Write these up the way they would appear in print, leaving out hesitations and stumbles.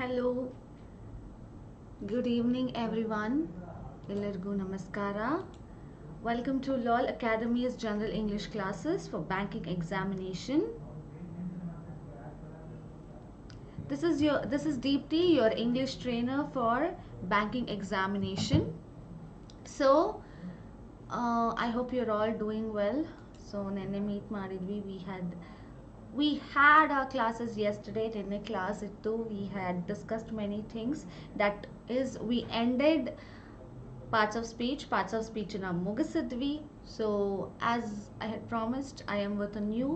Hello, good evening everyone. Ellargu namaskara. Welcome to LOL Academy's General English classes for banking examination. This is Deepthi, your English trainer for banking examination. So I hope you're all doing well. So nenne meet madidvi, we had our classes yesterday. Tenne class ittu, we had discussed many things. That is, we ended parts of speech na mugisidvi. So as I had promised, I am with a new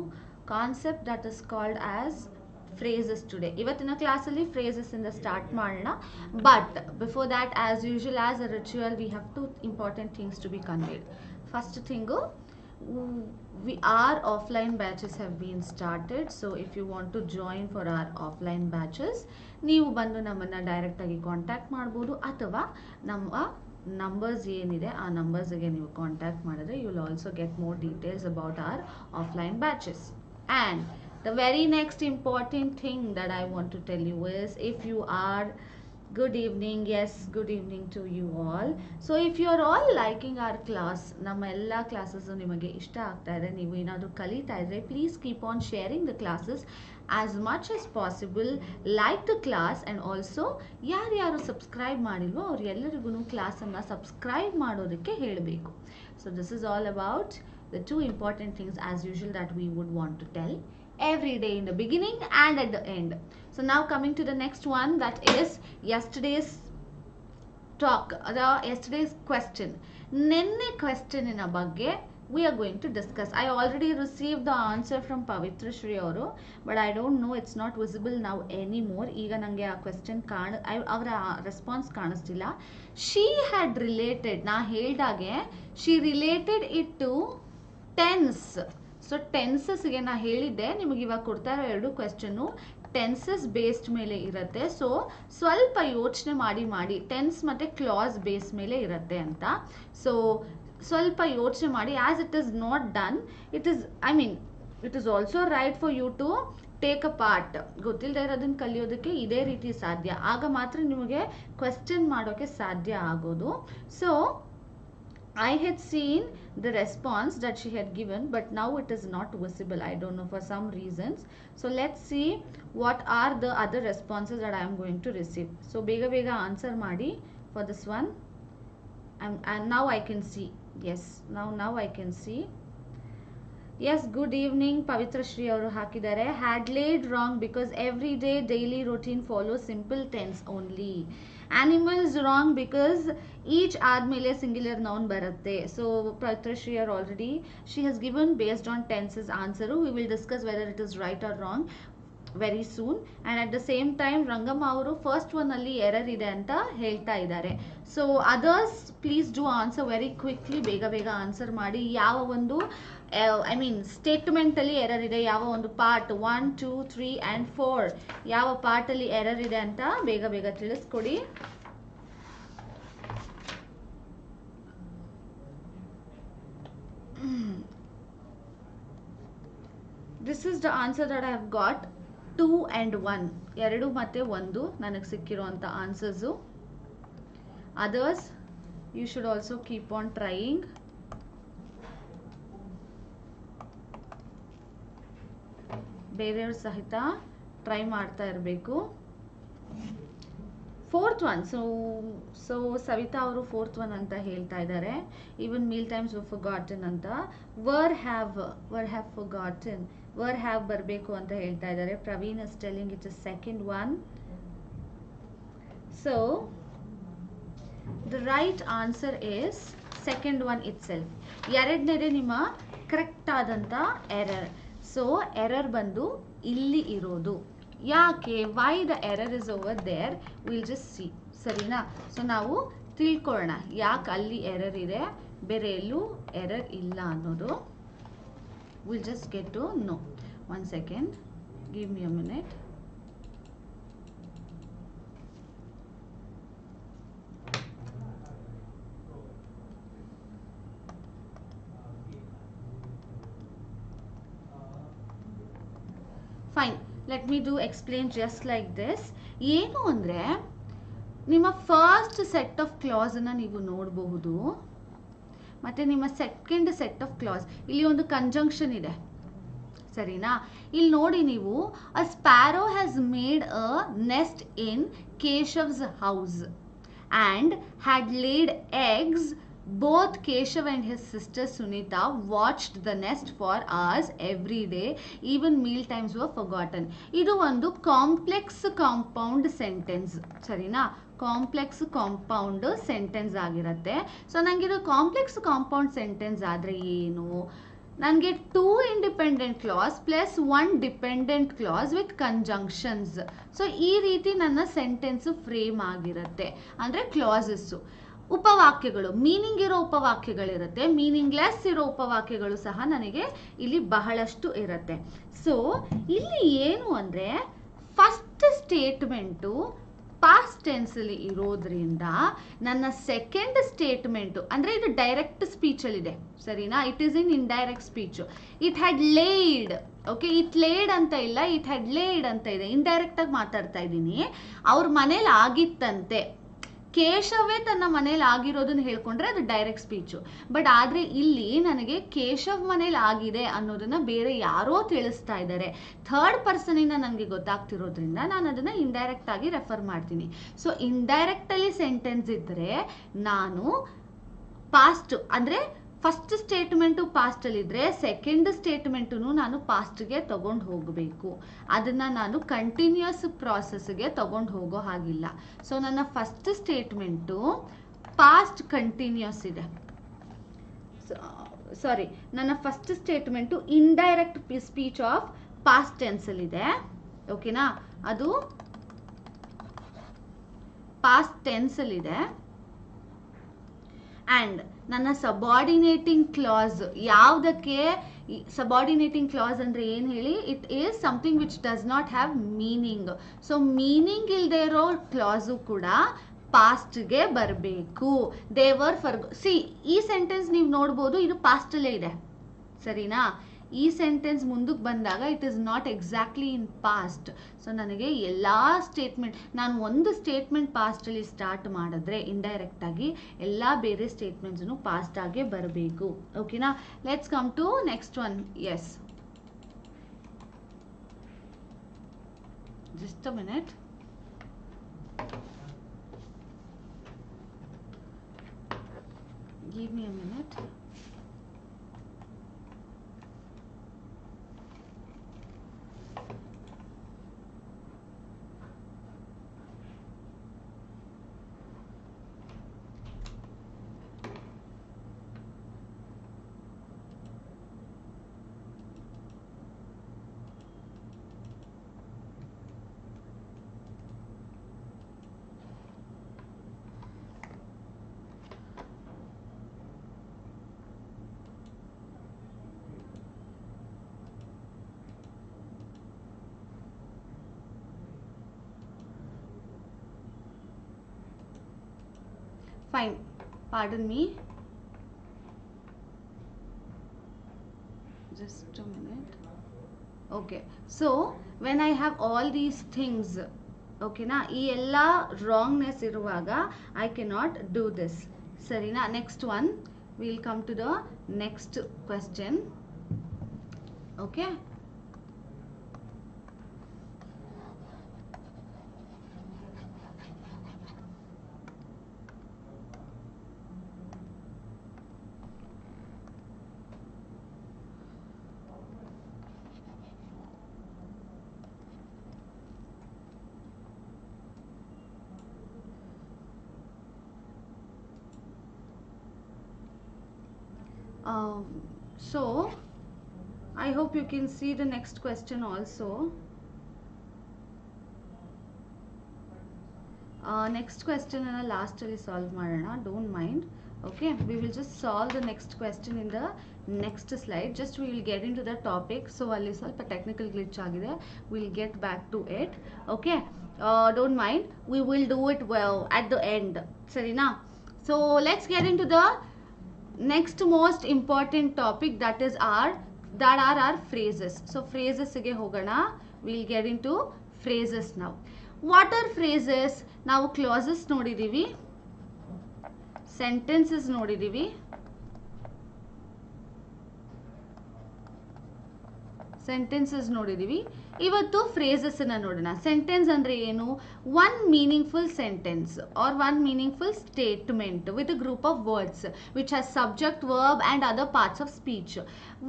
concept that is called as phrases today. Ivattina class alli phrases in the start ಮಾಡೋಣ. But before that, as usual, as a ritual, we have two important things to be conveyed. First thing, our offline batches have been started. So if you want to join for our offline batches, ನೀವು ಬಂದು ನಮ್ಮನ್ನು direct ಆಗಿ contact ಮಾಡ್ಬೋದು, ಅಥವಾ ನಮ್ಮ numbers ಏನಿದೆ ಆ ನಂಬರ್ಸ್ಗೆ ನೀವು ಕಾಂಟ್ಯಾಕ್ಟ್ ಮಾಡಿದ್ರೆ you will also get more details about our offline batches. And the very next important thing that I want to tell you is, if you are, good evening, yes, good evening to you all. So if you are all liking our class, ನಮ್ಮ ಎಲ್ಲ classes ನಿಮಗೆ ಇಷ್ಟ ಆಗ್ತಾ ಇದೆ, ನೀವು ಏನಾದರೂ ಕಲಿತಾ ಇದ್ರೆ, please keep on sharing the classes as much as possible. Like the class, and also ಯಾರು ಸಬ್ಸ್ಕ್ರೈಬ್ ಮಾಡಿಲ್ವೋ ಅವ್ರು ಎಲ್ಲರಿಗೂ ಕ್ಲಾಸನ್ನು ಸಬ್ಸ್ಕ್ರೈಬ್ ಮಾಡೋದಕ್ಕೆ ಹೇಳಬೇಕು. So this is all about the two important things as usual that we would want to tell every day in the beginning and at the end. So now coming to the next one, that is yesterday's talk, yesterday's question. Nenne question in a bagge we are going to discuss. I already received the answer from Pavitra Shri ಅವರು, but I don't know, it's not visible now anymore. ಈಗ ನನಗೆ ಆ question ಅವರ response ಕಾಣಿಸ್ತಿಲ್ಲ. She had related, ನಾ ಹೇಳ್ದಾಗೆ she related it to tense. So ಟೆನ್ಸಸ್ಗೆ ನಾ ಹೇಳಿದ್ದೆ, ನಿಮಗೆ ಇವಾಗ ಕೊಡ್ತಾ ಇರೋ ಎರಡು ಕ್ವೆಶ್ಚನ್ನು ಟೆನ್ಸಸ್ ಬೇಸ್ಡ್ ಮೇಲೆ ಇರುತ್ತೆ. ಸೊ ಸ್ವಲ್ಪ ಯೋಚನೆ ಮಾಡಿ ಟೆನ್ಸ್ ಮತ್ತು ಕ್ಲಾಸ್ ಬೇಸ್ ಮೇಲೆ ಇರುತ್ತೆ ಅಂತ. ಸೊ ಸ್ವಲ್ಪ ಯೋಚನೆ ಮಾಡಿ, as it is not done, it is also right for you to take a part. ಗೊತ್ತಿಲ್ಲದೆ ಇರೋದನ್ನ ಕಲಿಯೋದಕ್ಕೆ ಇದೇ ರೀತಿ ಸಾಧ್ಯ, ಆಗ ಮಾತ್ರ ನಿಮಗೆ ಕ್ವೆಶ್ಚನ್ ಮಾಡೋಕ್ಕೆ ಸಾಧ್ಯ ಆಗೋದು. So I had seen the response that she had given, but now it is not visible. I don't know, for some reasons. So let's see what are the other responses that I am going to receive. So bega answer madi for this one. And now I can see. Yes, now I can see. Yes, good evening. Pavitra Shri ಅವರು ಹಾಕಿದ್ದಾರೆ, had laid wrong because every day daily routine follows simple tense only. Animals wrong because each ಆದ್ಮೇಲೆ singular noun ಬರುತ್ತೆ. So Pavitra Shri already, she has given based on tenses answer. We will discuss whether it is right or wrong very soon. And at the same time Rangamma ಅವರು first one ಅಲ್ಲಿ error ಇದೆ ಅಂತ ಹೇಳ್ತಾ ಇದ್ದಾರೆ. So others please do answer very quickly, ಬೇಗ answer ಮಾಡಿ. ಯಾವ ಒಂದು ಸ್ಟೇಟ್ಮೆಂಟ್ ಅಲ್ಲಿ ಎರರ್ ಇದೆ, ಯಾವ ಒಂದು ಪಾರ್ಟ್ 1, 2, 3 and 4 ಯಾವ ಪಾರ್ಟ್ ಅಲ್ಲಿ ಎರರ್ ಇದೆ ಅಂತ ಬೇಗ ತಿಳಿಸ್ಕೊಡಿ. This is the answer that I have got. 2 and 1, 2 ಮತ್ತೆ 1 ನನಗೆ ಸಿಕ್ಕಿರುವಂಥ answers. Others you should also keep on trying. ಬೇರೆಯವ್ರ ಸಹಿತ ಟ್ರೈ ಮಾಡ್ತಾ ಇರಬೇಕು. ಫೋರ್ತ್ ಒನ್, ಸೊ ಸವಿತಾ ಅವರು ಫೋರ್ತ್ ಒನ್ ಅಂತ ಹೇಳ್ತಾ ಇದ್ದಾರೆ. ಈವನ್ ಮೀಲ್ ಟೈಮ್ಸ್ ಫಾರ್ಗಾಟನ್ ಅಂತ, were have forgotten, were have ಬರಬೇಕು ಅಂತ ಹೇಳ್ತಾ ಇದ್ದಾರೆ. Praveen is telling it is second one. So the right answer is second one itself. ಎರಡನೇದೇ ನಿಮ್ಮ ಕರೆಕ್ಟ್ ಆದಂಥ ಎರರ್. ಸೊ ಎರರ್ ಬಂದು ಇಲ್ಲಿ ಇರೋದು. ಯಾಕೆ, why the error is over there, will just see. ಸರಿನಾ? ಸೊ ನಾವು ತಿಳ್ಕೊಳ್ಳೋಣ ಯಾಕೆ ಅಲ್ಲಿ ಎರರ್ ಇದೆ, ಬೇರೆ ಎಲ್ಲೂ ಎರರ್ ಇಲ್ಲ ಅನ್ನೋದು. Will just get to know. 1 second, give me a minute. Fine. Let me do explain just like this. ಏನು ಅಂದರೆ ನಿಮ್ಮ ಫಸ್ಟ್ ಸೆಟ್ ಆಫ್ ಕ್ಲಾಸನ್ನು ನೀವು ನೋಡಬಹುದು, ಮತ್ತು ನಿಮ್ಮ ಸೆಕೆಂಡ್ ಸೆಟ್ ಆಫ್ ಕ್ಲಾಸ್ ಇಲ್ಲಿ ಒಂದು ಕಂಜಂಕ್ಷನ್ ಇದೆ, ಸರಿನಾ? ಇಲ್ಲಿ ನೋಡಿ ನೀವು, a sparrow has made a nest in Keshav's house and had laid eggs. Both Keshav and his sister Sunita watched the nest for hours every day. Even meal times were forgotten. ಇದು ಒಂದು complex compound sentence, ಸರಿನಾ? Complex compound sentence ಆಗಿರುತ್ತೆ. So ನನಗೆ ಇದು complex compound sentence ಆದರೆ ಏನು, ನನಗೆ 2 independent class plus 1 dependent class with conjunctions. So ಈ ರೀತಿ ನನ್ನ ಸೆಂಟೆನ್ಸ್ ಫ್ರೇಮ್ ಆಗಿರುತ್ತೆ. ಅಂದರೆ ಕ್ಲಾಸಸ್ಸು, ಉಪವಾಕ್ಯಗಳು, ಮೀನಿಂಗ್ ಇರೋ ಉಪವಾಕ್ಯಗಳಿರುತ್ತೆ, ಮೀನಿಂಗ್ಲೆಸ್ ಇರೋ ಉಪವಾಕ್ಯಗಳು ಸಹ ನನಗೆ ಇಲ್ಲಿ ಬಹಳಷ್ಟು ಇರುತ್ತೆ. ಸೊ ಇಲ್ಲಿ ಏನು ಅಂದರೆ ಫಸ್ಟ್ ಸ್ಟೇಟ್ಮೆಂಟು ಪಾಸ್ಟ್ ಟೆನ್ಸಲ್ಲಿ ಇರೋದ್ರಿಂದ ನನ್ನ ಸೆಕೆಂಡ್ ಸ್ಟೇಟ್ಮೆಂಟು ಅಂದರೆ ಇದು ಡೈರೆಕ್ಟ್ ಸ್ಪೀಚಲ್ಲಿದೆ, ಸರಿನಾ? It is in indirect speech. It had laid, okay, it laid ಅಂತ ಇಲ್ಲ, ಇಟ್ ಹ್ಯಾಡ್ ಲೇಡ್ ಅಂತ ಇದೆ. ಇಂಡೈರೆಕ್ಟಾಗಿ ಮಾತಾಡ್ತಾ ಇದ್ದೀನಿ. ಅವ್ರ ಮನೇಲಿ ಆಗಿತ್ತಂತೆ, ಕೇಶವೇ ತನ್ನ ಮನೇಲಿ ಆಗಿರೋದನ್ನ ಹೇಳ್ಕೊಂಡ್ರೆ ಅದು ಡೈರೆಕ್ಟ್ ಸ್ಪೀಚು. ಬಟ್ ಆದರೆ ಇಲ್ಲಿ ನನಗೆ ಕೇಶವ್ ಮನೇಲಿ ಆಗಿದೆ ಅನ್ನೋದನ್ನ ಬೇರೆ ಯಾರೋ ತಿಳಿಸ್ತಾ ಇದ್ದಾರೆ, ಥರ್ಡ್ ಪರ್ಸನಿಂದ ನನಗೆ ಗೊತ್ತಾಗ್ತಿರೋದ್ರಿಂದ ನಾನು ಅದನ್ನು ಇಂಡೈರೆಕ್ಟ್ ಆಗಿ ರೆಫರ್ ಮಾಡ್ತೀನಿ. ಸೊ ಇಂಡೈರೆಕ್ಟಲ್ಲಿ ಸೆಂಟೆನ್ಸ್ ಇದ್ದರೆ ನಾನು ಪಾಸ್ಟ್ ಅಂದರೆ ಫಸ್ಟ್ ಸ್ಟೇಟ್ಮೆಂಟು ಪಾಸ್ಟಲ್ಲಿದ್ದರೆ ಸೆಕೆಂಡ್ ಸ್ಟೇಟ್ಮೆಂಟು ನಾನು ಪಾಸ್ಟ್ಗೆ ತಗೊಂಡು ಹೋಗಬೇಕು. ಅದನ್ನು ನಾನು ಕಂಟಿನ್ಯೂಸ್ ಪ್ರಾಸೆಸ್ಗೆ ತಗೊಂಡು ಹೋಗೋ ಹಾಗಿಲ್ಲ. ಸೊ ನನ್ನ ಫಸ್ಟ್ ಸ್ಟೇಟ್ಮೆಂಟು ಪಾಸ್ಟ್ ಕಂಟಿನ್ಯೂಸ್ ಇದೆ, ಸಾರಿ, ನನ್ನ first statement indirect speech of past ಟೆನ್ಸಲ್ಲಿದೆ, ಓಕೆನಾ? ಅದು ಪಾಸ್ಟ್ ಟೆನ್ಸಲ್ಲಿದೆ. ಆ್ಯಂಡ್ ನನ್ನ ಸಬಾರ್ಡಿನೇಟಿಂಗ್ ಕ್ಲಾಸ್ ಯಾವುದಕ್ಕೆ? ಸಬಾರ್ಡಿನೇಟಿಂಗ್ ಕ್ಲಾಸ್ ಅಂದರೆ ಏನು ಹೇಳಿ? It is something which does not have meaning. So meaning ಇಲ್ಲದೆ ಇರೋ ಕ್ಲಾಸು ಕೂಡ ಪಾಸ್ಟ್ಗೆ ಬರಬೇಕು. ದೇವರ್ ಫರ್ ಈ ಸೆಂಟೆನ್ಸ್ ನೀವು ನೋಡ್ಬೋದು, ಇದು ಪಾಸ್ಟಲ್ಲೇ ಇದೆ, ಸರಿನಾ? ಈ ಸೆಂಟೆನ್ಸ್ ಮುಂದಕ್ಕೆ ಬಂದಾಗ it is not exactly in past. So ನನಗೆ ಎಲ್ಲ ಸ್ಟೇಟ್ಮೆಂಟ್, ನಾನು ಒಂದು ಸ್ಟೇಟ್ಮೆಂಟ್ ಪಾಸ್ಟಲ್ಲಿ ಸ್ಟಾರ್ಟ್ ಮಾಡಿದ್ರೆ ಇಂಡೈರೆಕ್ಟಾಗಿ ಎಲ್ಲ ಬೇರೆ ಸ್ಟೇಟ್ಮೆಂಟ್ಸನ್ನು ಪಾಸ್ಟ್ ಆಗೇ ಬರಬೇಕು, ಓಕೆನಾ? Let's come to next one. Yes, just a minute. Give me a minute. Fine, pardon me, just a minute. Okay, so when I have all these things, okay na, ee ella wrongness iruvaga I cannot do this, sarina? Next one, we will come to the next question. Okay, so I hope you can see the next question also. Next question ಅನ್ನ last ಅಲ್ಲಿ solve ಮಾಡೋಣ, don't mind. Okay, we will just solve the next question in the next slide. Just we will get into the topic. So ಅಲ್ಲಿ ಸ್ವಲ್ಪ technical glitch ಆಗಿದೆ, we will get back to it. Okay, don't mind, we will do it well at the end, ಸರಿನಾ? So let's get into the next most important topic, that are our phrases. So phrases ಗೆ ಹೋಗೋಣ. We'll get into phrases now. What are phrases? ನಾವು clauses ನೋಡಿದೀವಿ, sentences ನೋಡಿದೀವಿ, ಇವತ್ತು phrases ಅನ್ನ ನೋಡೋಣ. Sentence ಅಂದ್ರೆ ಏನು? One meaningful sentence or one meaningful statement with a group of words which has subject, verb and other parts of speech.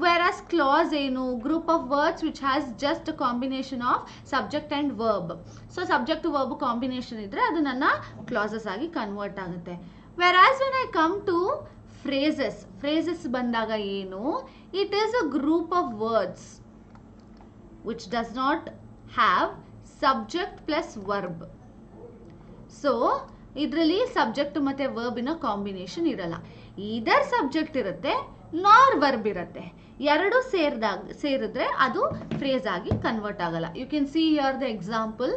Whereas clause ಏನು? Group of words which has just a combination of subject and verb. So subject to verb combination ಇದ್ರೆ ಅದು ನನ್ನ clauses ಆಗಿ convert ಆಗುತ್ತೆ. Whereas when I come to phrases ಬಂದಾಗ ಏನು? It is a group of words which does not have subject plus verb. So ಇದರಲ್ಲಿ subject ಮತ್ತೆ verb ಇನ ಕಾಂಬಿನೇಷನ್ ಇರಲ್ಲ. ಇದರ್ ಸಬ್ಜೆಕ್ಟ್ ಇರುತ್ತೆ ನಾರ್ ವರ್ಬ್ ಇರುತ್ತೆ. ಎರಡು ಸೇರಿದ್ರೆ ಅದು ಫ್ರೇಸ್ ಆಗಿ ಕನ್ವರ್ಟ್ ಆಗಲ್ಲ. You can see here the example.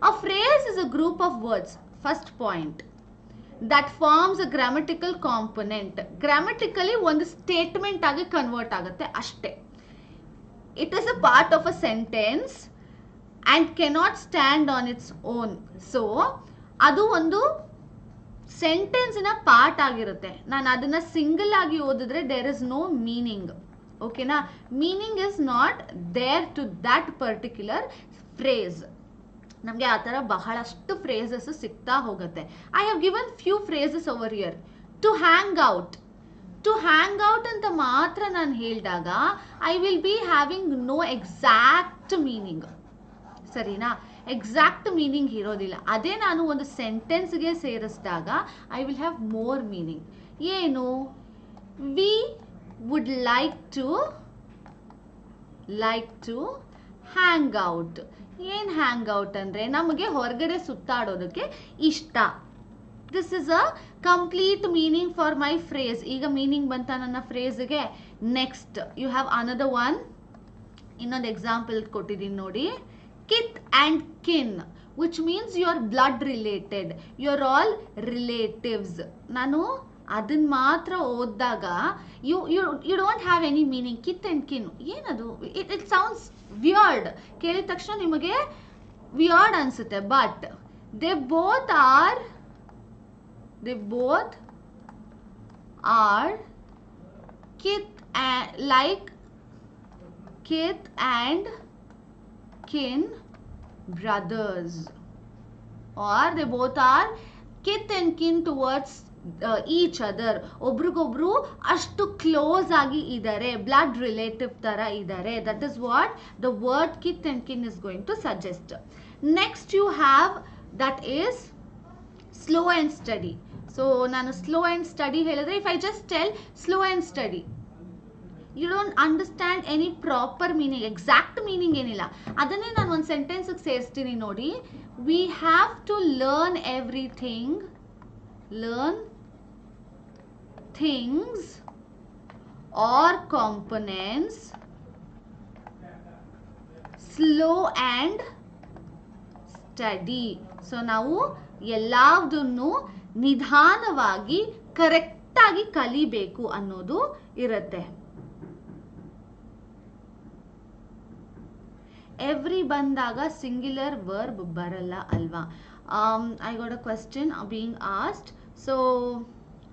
A phrase is a group of words. First point, that forms a grammatical component. Grammatically ಒಂದು ಸ್ಟೇಟ್ಮೆಂಟ್ ಆಗಿ ಕನ್ವರ್ಟ್ ಆಗುತ್ತೆ ಅಷ್ಟೇ. It is a part of a sentence and cannot stand on its own. So ಅದು ಒಂದು sentence ನ part ಆಗಿರುತ್ತೆ. ನಾನು ಅದನ್ನ ಸಿಂಗಲ್ ಆಗಿ ಓದಿದ್ರೆ there is no meaning. ಓಕೆನಾ? meaning is not there to that particular phrase. ನಮಗೆ ಆ ಥರ ಬಹಳಷ್ಟು ಫ್ರೇಸಸ್ ಸಿಗ್ತಾ ಹೋಗುತ್ತೆ. I have given few phrases over here. To hang out ಅಂತ ಮಾತ್ರ ನಾನು ಹೇಳಿದಾಗ I will be having no exact meaning. ಸರಿನಾ? ಎಕ್ಸಾಕ್ಟ್ ಮೀನಿಂಗ್ ಇರೋದಿಲ್ಲ. ಅದೇ ನಾನು ಒಂದು ಸೆಂಟೆನ್ಸ್ಗೆ ಸೇರಿಸಿದಾಗ I will have more meaning. ಏನು? We would like to hang out. ಏನ್ ಹ್ಯಾಂಗ್ ಔಟ್ ಅಂದ್ರೆ ನಮಗೆ ಹೊರಗಡೆ ಸುತ್ತಾಡೋದಕ್ಕೆ ಇಷ್ಟ. This is a complete meaning for my phrase. ಈಗ ಮೀನಿಂಗ್ ಬಂತ ನನ್ನ ಫ್ರೇಸ್ಗೆ. Next you have another one. ಇನ್ನೊಂದು ಎಕ್ಸಾಂಪಲ್ ಕೊಟ್ಟಿದ್ದೀನಿ ನೋಡಿ. Kith and kin, which means you are blood related, you are all relatives. ನಾನು ಅದನ್ನ ಮಾತ್ರ ಓದಿದಾಗ you don't have any meaning. Kith and kin ಏನದು? It sounds weird. ಕೇಳಿದ ತಕ್ಷಣ ನಿಮಗೆ ವಿಯರ್ಡ್ ಅನ್ಸುತ್ತೆ. But they both are like kith and kin brothers, or they both are kith and kin towards each other. ಒಬ್ರಿಗೊಬ್ರು ಅಷ್ಟು close ಆಗಿ ಇದ್ದಾರೆ, blood relative ತರ ಇದ್ದಾರೆ. That is what the word kith and kin is going to suggest. Next you have that is slow and steady. So ನಾನು slow and steady ಹೇಳಿದ್ರೆ, if I just tell slow and steady, you don't understand any proper meaning. Exact meaning ಏನಿಲ್ಲ. ಅದನ್ನೇ ನಾನು ಒಂದು ಸೆಂಟೆನ್ಸ್ಗೆ ಸೇರಿಸ್ತೀನಿ ನೋಡಿ. We have to learn everything, learn things or components slow and steady. So ನಾವು ಎಲ್ಲದನ್ನು ನಿಧಾನವಾಗಿ ಕರೆಕ್ಟ್ ಆಗಿ ಕಲಿಬೇಕು ಅನ್ನೋದು ಇರುತ್ತೆ. ಎವ್ರಿ ಬಂದಾಗ ಸಿಂಗ್ಯುಲರ್ ವರ್ಬ್ ಬರಲ್ಲ ಅಲ್ವಾ? I got a question being asked, so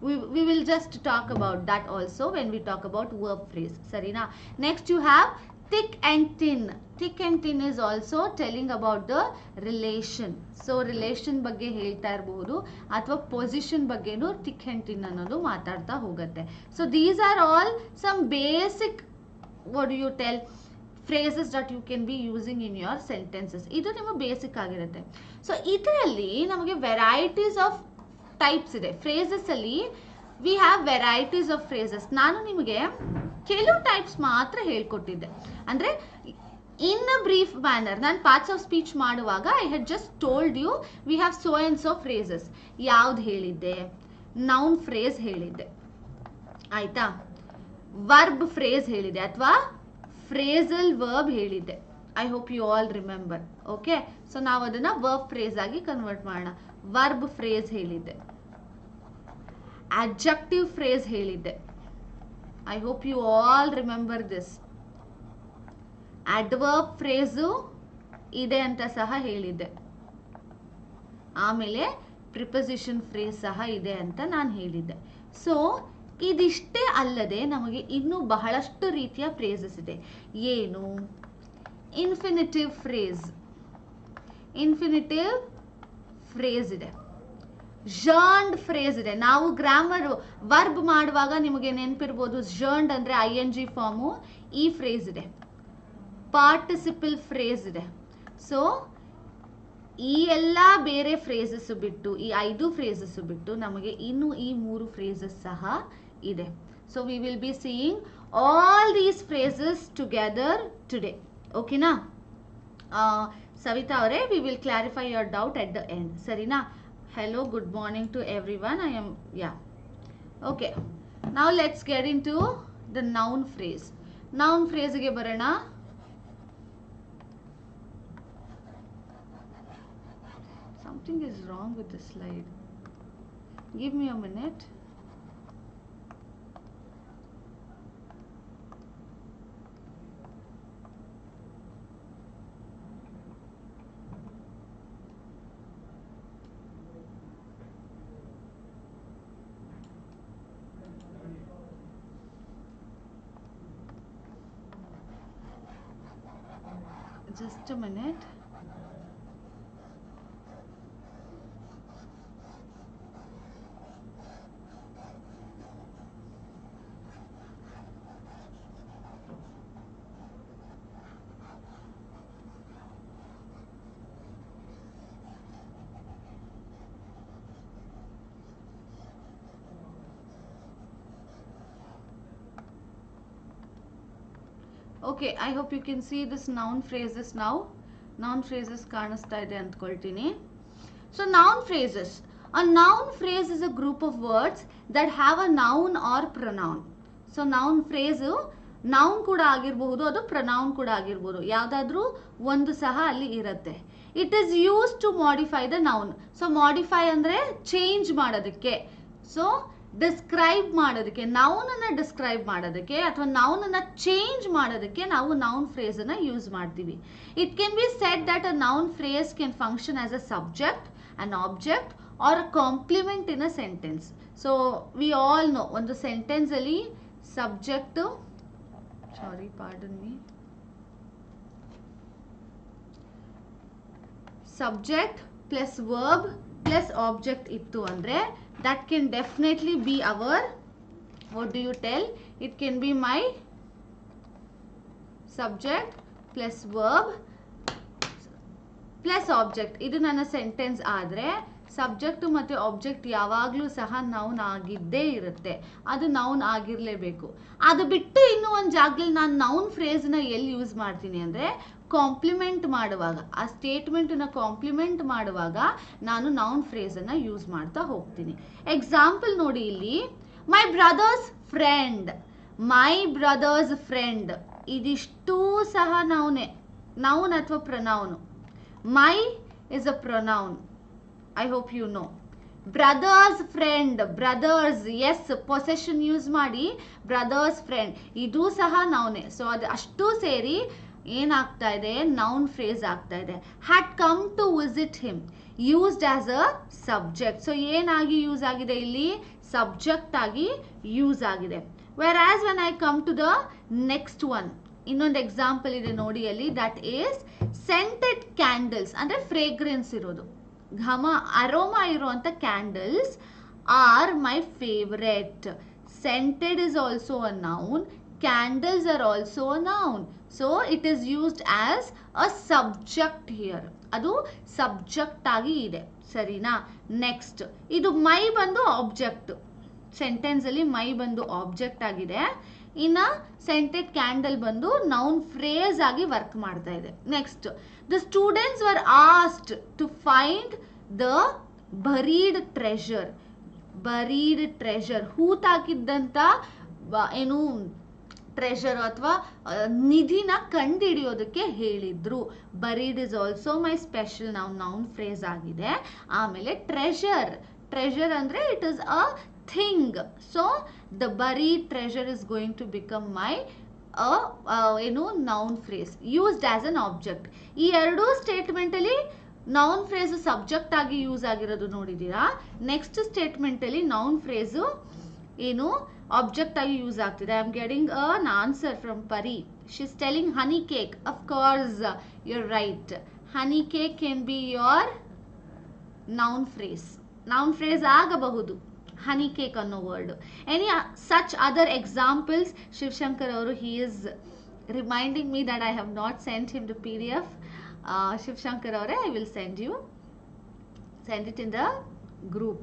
we will just talk about that also when we talk about verb phrase. Sarina? Next you have thick and thin. Thick and thin is also telling about the relation. So relation ಬಗ್ಗೆ ಹೇಳ್ತಾ ಇರಬಹುದು, ಅಥವಾ position ಬಗ್ಗೆನೂ thick and thin ಅನ್ನೋದು ಮಾತಾಡ್ತಾ ಹೋಗುತ್ತೆ. So these are all some basic, what do you tell, phrases that you can be using in your sentences. ಇದು ನಿಮ್ಮ ಬೇಸಿಕ್ ಆಗಿರುತ್ತೆ. ಸೊ ಇದರಲ್ಲಿ ನಮಗೆ ವೆರೈಟೀಸ್ ಆಫ್ ಟೈಪ್ಸ್ ಇದೆ. ಫ್ರೇಸಸ್ ಅಲ್ಲಿ we have varieties of phrases. ನಾನು ನಿಮಗೆ ಕೆಲವು ಟೈಪ್ಸ್ ಮಾತ್ರ ಹೇಳ್ಕೊಟ್ಟಿದ್ದೆ. ಅಂದ್ರೆ ಇನ್ ಅ ಬ್ರೀಫ್ ಮ್ಯಾನರ್. ನಾನು ಪಾರ್ಟ್ಸ್ ಆಫ್ ಸ್ಪೀಚ್ ಮಾಡುವಾಗ I had just told you we have so and so phrases. ಯಾವ್ದು ಹೇಳಿದ್ದೆ? ನೌನ್ ಫ್ರೇಸ್ ಹೇಳಿದ್ದೆ, ಆಯ್ತಾ? ವರ್ಬ್ ಫ್ರೇಸ್ ಹೇಳಿದೆ, ಅಥವಾ ಫ್ರೇಸಲ್ ವರ್ಬ್ ಹೇಳಿದ್ದೆ. I hope you all remember. Okay, so ನಾವು ಅದನ್ನ ವರ್ಬ್ ಫ್ರೇಸ್ ಆಗಿ ಕನ್ವರ್ಟ್ ಮಾಡೋಣ. ವರ್ಬ್ ಫ್ರೇಸ್ ಹೇಳಿದ್ದೆ, adjective ಫ್ರೇಸ್ ಹೇಳಿದ್ದೆ. I hope you all remember this. adverb phrase, ಇದೆ ಅಂತ ಸಹ ಹೇಳಿದ್ದೆ. ಆಮೇಲೆ ಪ್ರಿಪೊಸಿಷನ್ ಫ್ರೇಸ್ ಸಹ ಇದೆ ಅಂತ ನಾನು ಹೇಳಿದ್ದೆ. ಸೊ ಇದಿಷ್ಟೇ ಅಲ್ಲದೆ ನಮಗೆ ಇನ್ನೂ ಬಹಳಷ್ಟು ರೀತಿಯ ಫ್ರೇಸಸ್ ಇದೆ. ಏನು? ಇನ್ಫಿನಿಟಿವ್ ಫ್ರೇಸ್ ಇದೆ, ಜರ್ನ್ಡ್ ಫ್ರೇಸ್ ಇದೆ. ನಾವು ಗ್ರಾಮರ್ ವರ್ಬ್ ಮಾಡುವಾಗ ನಿಮಗೆ ನೆನಪಿರ್ಬೋದು, ಜರ್ನ್ಡ್ ಅಂದ್ರೆ ING ಫಾರ್ಮು, ಈ ಫ್ರೇಸ್ ಇದೆ. ಪಾರ್ಟಿಸಿಪಲ್ ಫ್ರೇಸ್ ಇದೆ. ಸೊ ಈ ಎಲ್ಲ ಬೇರೆ ಫ್ರೇಸಸ್ ಬಿಟ್ಟು, ಈ 5 ಫ್ರೇಸಸ್ ಬಿಟ್ಟು ನಮಗೆ ಇನ್ನು ಈ 3 ಫ್ರೇಸಸ್ ಸಹ ಇದೆ. So we will be seeing all these phrases together today. ಓಕೆನಾ? ಸವಿತಾ ಅವರೇ, we will clarify your doubt at the end. ಸರಿನಾ? Hello, good morning to everyone. I am okay. Now let's get into the noun phrase. Noun ಫ್ರೇಸ್ಗೆ ಬರೋಣ. Something is wrong with the slide. Give me a minute. Just a minute. Okay, I hope you can see this noun phrases now. Noun phrases ಕಾಣಿಸ್ತಾ ಇದೆ ಅಂದ್ಕೊಳ್ತೀನಿ. So noun phrases. A noun phrase is a group of words that have a noun or pronoun. So noun phrase noun ಕೂಡ ಆಗಿರಬಹುದು, ಅದು pronoun ಕೂಡ ಆಗಿರಬಹುದು, ಯಾವುದಾದ್ರೂ ಒಂದು ಸಹ ಅಲ್ಲಿ ಇರುತ್ತೆ. It is used to modify the noun. So modify ಅಂದ್ರೆ change ಮಾಡೋದಕ್ಕೆ. So ಡಿಸ್ಕ್ರೈಬ್ ಮಾಡೋದಕ್ಕೆ, ನೌನ್ ಅನ್ನ ಡಿಸ್ಕ್ರೈಬ್ ಮಾಡೋದಕ್ಕೆ ಅಥವಾ ನೌನ್ ಅನ್ನ ಚೇಂಜ್ ಮಾಡೋದಕ್ಕೆ ನಾವು ನೌನ್ ಫ್ರೇಸ್ ಅನ್ನ ಯೂಸ್ ಮಾಡ್ತೀವಿ. It can be said that a noun phrase can function as a subject, an object or a complement in a sentence. So we all know, ಒಂದು sentence ಅಲ್ಲಿ subject, subject plus verb plus object ಇತ್ತು ಅಂದ್ರೆ that can definitely be our, what do you tell? It can be my subject plus verb plus object. ಇದು ನನ್ನ sentence ಆದ್ರೆ subject ಮತ್ತೆ object ಯಾವಾಗಲೂ ಸಹ ನೌನ್ ಆಗಿದ್ದೇ ಇರುತ್ತೆ, ಅದು ನೌನ್ ಆಗಿರಲೇಬೇಕು. ಅದು ಬಿಟ್ಟು ಇನ್ನೂ ಒಂದು ಜಾಗದಲ್ಲಿ ನಾನು ನೌನ್ ಫ್ರೇಸ್ನ ಎಲ್ಲಿ ಯೂಸ್ ಮಾಡ್ತೀನಿ ಅಂದರೆ ಕಾಂಪ್ಲಿಮೆಂಟ್ ಮಾಡುವಾಗ, ಆ ಸ್ಟೇಟ್ಮೆಂಟನ್ನ ಕಾಂಪ್ಲಿಮೆಂಟ್ ಮಾಡುವಾಗ ನಾನು ನೌನ್ ಫ್ರೇಸನ್ನು ಯೂಸ್ ಮಾಡ್ತಾ ಹೋಗ್ತೀನಿ. ಎಕ್ಸಾಂಪಲ್ ನೋಡಿ ಇಲ್ಲಿ, my brother's friend, my brother's friend, ಇದಿಷ್ಟೂ ಸಹ ನೌನೇ, ನೌನ್ ಅಥವಾ pronoun. My is a pronoun, I hope you know. Brother's friend, brother's, S possession use ಮಾಡಿ ಬ್ರದರ್ಸ್ ಫ್ರೆಂಡ್, ಇದೂ ಸಹ ನೌನೇ. ಸೊ ಅದು ಅಷ್ಟು ಸೇರಿ ಏನಾಗ್ತಾ ಇದೆ, ನೌನ್ ಫ್ರೇಸ್ ಆಗ್ತಾ ಇದೆ. Had come to visit him, used as a subject. So ಏನಾಗಿ ಯೂಸ್ ಆಗಿದೆ ಇಲ್ಲಿ, ಸಬ್ಜೆಕ್ಟ್ ಆಗಿ ಯೂಸ್ ಆಗಿದೆ. Whereas when I come to the next one, ಇನ್ನೊಂದು ಎಕ್ಸಾಂಪಲ್ ಇದೆ ನೋಡಿ ಅಲ್ಲಿ, ದಟ್ ಈಸ್ ಸೆಂಟೆಡ್ ಕ್ಯಾಂಡಲ್ಸ್, ಅಂದ್ರೆ ಫ್ರೇಗ್ರೆನ್ಸ್ ಇರೋದು, ಘಮ ಅರೋಮಾ ಇರುವಂತ candles are my favourite. Scented is also a noun, candles are also a noun, so it is used as a subject here. ಅದು subject ಆಗಿ ಇದೆ, ಸರಿನಾ? ನೆಕ್ಸ್ಟ್ ಇದು ಮೈ ಬಂದು ಆಬ್ಜೆಕ್ಟ್, ಸೆಂಟೆನ್ಸ್ ಅಲ್ಲಿ ಮೈ ಬಂದು ಆಬ್ಜೆಕ್ಟ್ ಆಗಿದೆ. ಇನ್ನ ಸೆಂಟೆಡ್ ಕ್ಯಾಂಡಲ್ ಬಂದು ನೌನ್ ಫ್ರೇಸ್ ಆಗಿ ವರ್ಕ್ ಮಾಡ್ತಾ ಇದೆ. Next, the students were asked to find the buried treasure. Buried treasure, ಹೂತಾಕಿದ್ದಂತ ಏನು ಟ್ರೆಷರ್ ಅಥವಾ ನಿಧಿನ ಕಂಡುಹಿಡಿಯೋದಕ್ಕೆ ಹೇಳಿದ್ರು. Buried is also my special noun phrase ಆಗಿದೆ. ಆಮೇಲೆ ಟ್ರೆಷರ್, ಟ್ರೆಷರ್ ಅಂದ್ರೆ it is a thing. So the buried treasure is going to become my ಏನು noun phrase used as an object. ಈ ಎರಡೂ ಸ್ಟೇಟ್ಮೆಂಟ್ ಅಲ್ಲಿ ನೌನ್ ಫ್ರೇಸ್ ಸಬ್ಜೆಕ್ಟ್ ಆಗಿ use ಆಗಿರೋದು ನೋಡಿದೀರಾ. ನೆಕ್ಸ್ಟ್ ಸ್ಟೇಟ್ಮೆಂಟ್ ಅಲ್ಲಿ ನೌನ್ ಫ್ರೇಸು ಏನು ಆಬ್ಜೆಕ್ಟ್ ಆಗಿ ಯೂಸ್ ಆಗ್ತಿದೆ. I am getting an answer from Pari. She is telling honey cake. Of course you are right. Honey cake can be your noun phrase. Noun phrase ಆಗಬಹುದು honey cake ಅನ್ನೋ word. Any such other examples? Shivshankar ಅವರು, he is reminding me that I have not sent him the PDF. Shivshankar avare, I will send it in the group.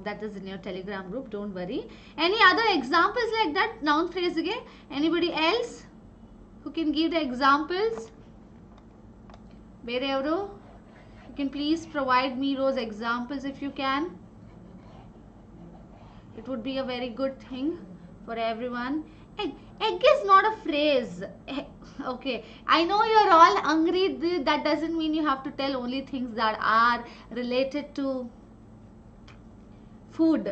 That is in your Telegram group, don't worry. Any other examples like that noun phrase ge? Anybody else who can give the examples? Bere avaru, you can please provide me those examples if you can. It would be a very good thing for everyone. Egg is not a phrase. Okay, I know you're all hungry. That doesn't mean you have to tell only things that are related to food.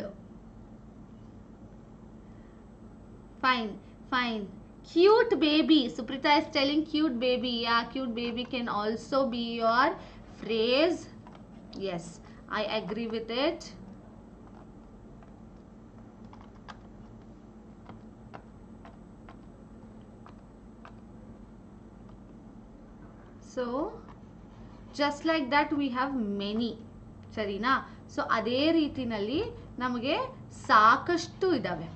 Fine. Cute baby. Suprita is telling cute baby. Yeah, cute baby can also be your phrase. Yes, I agree with it. So just like that we have many. ಸರಿನಾ? So ಅದೇ ರೀತಿನಲ್ಲಿ ನಮಗೆ ಸಾಕಷ್ಟು ಇದಾವೆ.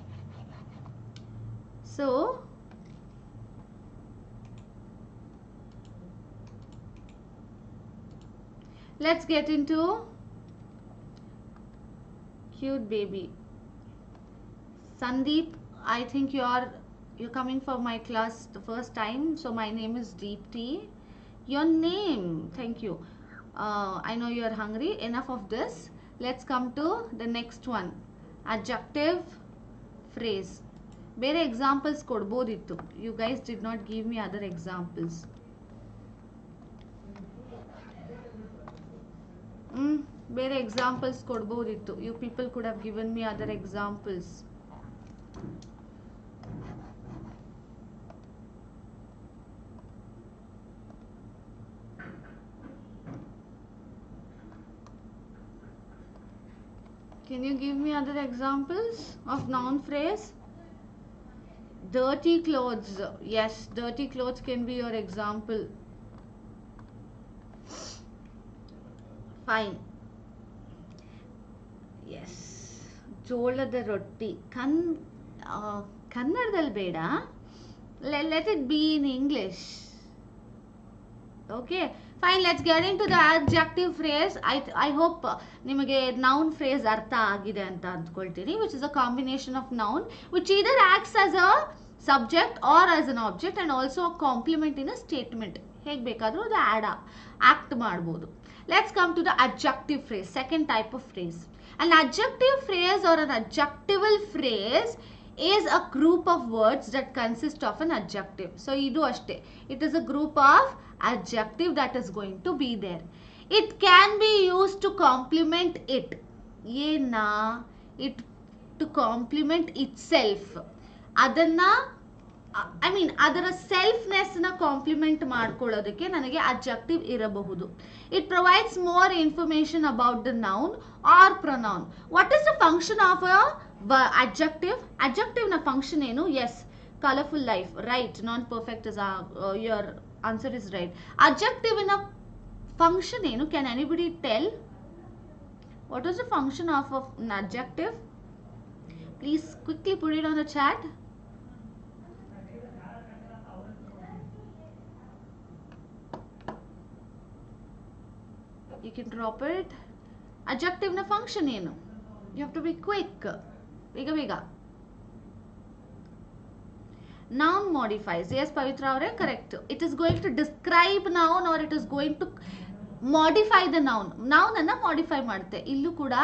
So let's get into cute baby. Sandeep, I think you're coming for my class the first time. So my name is Deepthi. Your name, thank you. I know you are hungry. Enough of this. Let's come to the next one. Adjective phrase. Bere examples kodbodittu. You guys did not give me other examples. Bere examples kodbodittu. You people could have given me other examples. Can you give me other examples of noun phrase? Dirty clothes. Yes, dirty clothes can be your example. Fine. Yes. Jolada rotti. Kannadadalli beda. Let it be in English. Okay. Fine, let's get into the adjective phrase. I hope nimage noun phrase artha agide anta andkoltini, which is a combination of noun which either acts as a subject or as an object and also a complement in a statement. Hege bekadru adu act ಮಾಡಬಹುದು. Let's come to the adjective phrase, second type of phrase. An adjective phrase or an adjectival phrase is a group of words that consist of an adjective. So idu ashte, it is a group of adjective that is going to be there. It can be used to complement it. Yena, it to complement itself. Adanna, I mean ಅದರ selfness ನ compliment ಮಾಡ್ಕೊಳ್ಳೋದಕ್ಕೆ ನನಗೆ adjective ಇರಬಹುದು. It provides more information about the noun or pronoun. What is the function of a adjective? Adjective ನ function ಏನು? Yes, colorful life. Right, non-perfect is your answer is right. Adjective in a function ಏನು? Can anybody tell? What is the function of an adjective? Please quickly put it on the chat. You can drop it. Adjective na function ಏನು? You have to be quick. Bega. Noun modifies. Yes, Pavitra avare correct. It is going to describe noun or it is going to modify the noun. Noun anna modify ಮಾಡುತ್ತೆ. ಇಲ್ಲೂ ಕೂಡ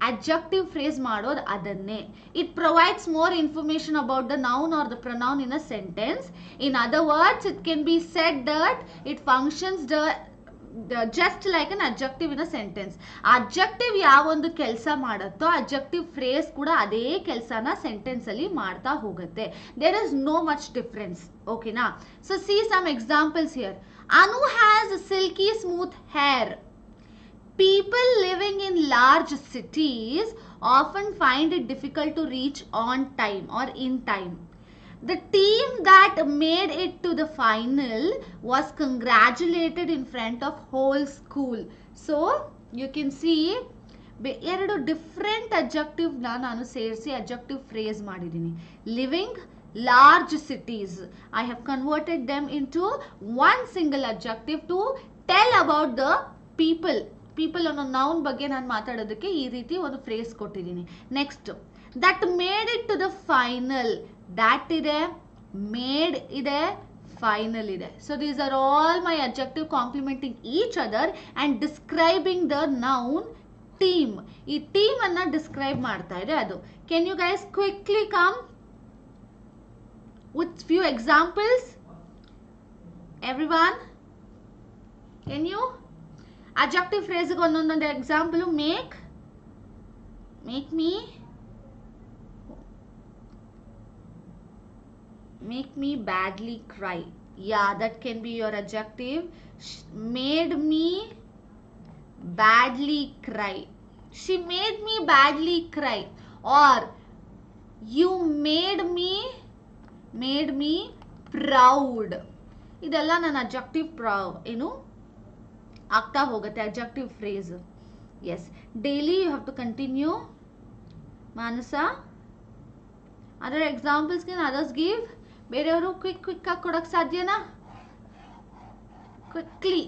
adjective phrase ಮಾಡೋದು ಅದನ್ನೇ. It provides more information about the noun or the pronoun in a sentence. In other words, it can be said that it functions just like an adjective in a sentence. Adjective ಯಾವ ಒಂದು ಕೆಲಸ ಮಾಡುತ್ತೋ adjective phrase ಕೂಡ ಅದೇ ಕೆಲಸನ sentence ಅಲ್ಲಿ ಮಾಡ್ತಾ ಹೋಗುತ್ತೆ. There is no much difference. Okay na? So see some examples here. Anu has silky smooth hair. People living in large cities often find it difficult to reach on time or in time. The team that made it to the final was congratulated in front of whole school. So you can see ಎರಡು different objective ನಾನು ಸೇರಿಸಿ objective phrase ಮಾಡಿದ್ದೀನಿ. Living large cities, I have converted them into one single adjective to tell about the people. People ಅನ್ನೋ noun ಬಗ್ಗೆ ನಾನು ಮಾತಾಡೋದಕ್ಕೆ ಈ ರೀತಿ ಒಂದು ಫ್ರೇಸ್ ಕೊಟ್ಟಿದ್ದೀನಿ. Next, that made it to the final. that ಇದೆ, made ಇದೆ, final ಇದೆ. So these are all my adjective complementing each other and describing the noun team. ಈ team ಅನ್ನ describe ಮಾಡ್ತಾ ಇದೆ ಅದು. Can you guys quickly come with few examples? Everyone, can you? Adjective phrase ಗೆ ಒಂದೊಂದು example. Make me badly cry. Yeah, that can be your adjective. Made me badly cry. She made me badly cry. Or you made me proud. ಇದೆಲ್ಲ ನನ್ನ adjective ಏನು ಆಗ್ತಾ ಹೋಗುತ್ತೆ adjective phrase. Yes, daily you have to continue. Manasa, other examples can others give? ಬೇರೆಯವರು quick ಆಗಿ ಕೊಡಕ್ಕೆ ಸಾಧ್ಯನಾ? Quickly.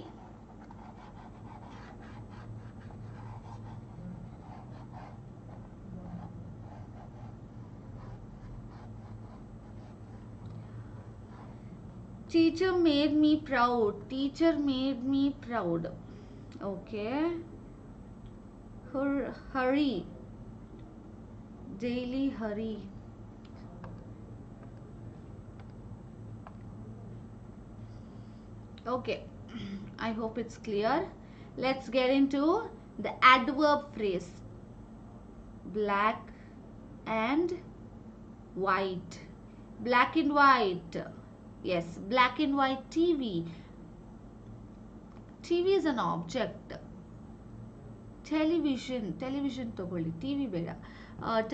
Teacher made me proud. Teacher made me proud. Okay. Hurry. Daily hurry. Okay, I hope it's clear. Let's get into the adverb phrase. Black and white. Black and white. Yes, black and white TV. TV is an object. Television togoli, TV beda.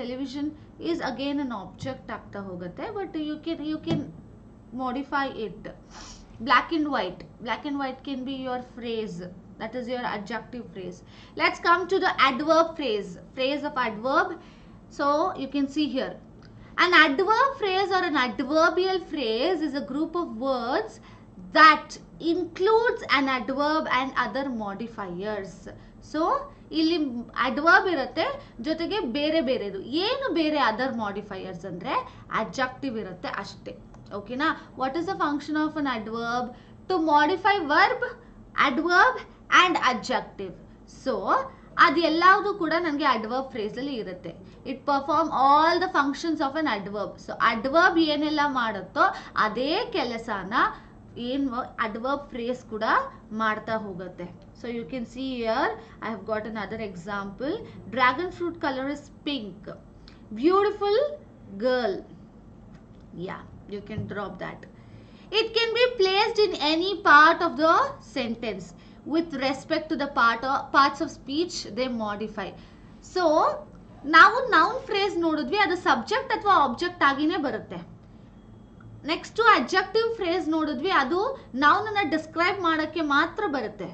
Television is again an object ಆಗ್ತಾ ಹೋಗುತ್ತೆ, but you can modify it. Black and white can be your phrase, that is your adjective phrase. Let's come to the adverb phrase of adverb. So you can see here, an adverb phrase or an adverbial phrase is a group of words that includes an adverb and other modifiers. So ಇಲ್ಲಿ adverb ಇರುತ್ತೆ, ಜೊತೆಗೆ ಬೇರೆ ಬೇರೆದು ಏನು ಬೇರೆ other modifiers ಅಂದ್ರೆ adjective ಇರುತ್ತೆ ಅಷ್ಟೇ. Okay na? What is the function of an adverb? To modify verb, adverb and adjective. So ಅದೆಲ್ಲವೂ ಕೂಡ ನನಗೆ adverb phrase ಅಲ್ಲಿ ಇರುತ್ತೆ. It perform all the functions of an adverb. So adverb ಏನೆಲ್ಲ ಮಾಡುತ್ತೋ ಅದೇ ಕೆಲಸನ ಏನು adverb phrase ಕೂಡ ಮಾಡ್ತಾ ಹೋಗುತ್ತೆ. So you can see here I have got another example. Dragon fruit color is pink. Beautiful girl. Yeah, you can drop that. It can be placed in any part of the sentence with respect to the parts of speech they modify. So ನಾವು noun phrase ನೋಡಿದ್ವಿ, ಅದು subject ಅಥವಾ object ಆಗಿನೇ ಬರುತ್ತೆ. Next adjective phrase ನೋಡಿದ್ವಿ, ಅದು noun ಅನ್ನ describe ಮಾಡಕ್ಕೆ ಮಾತ್ರ ಬರುತ್ತೆ.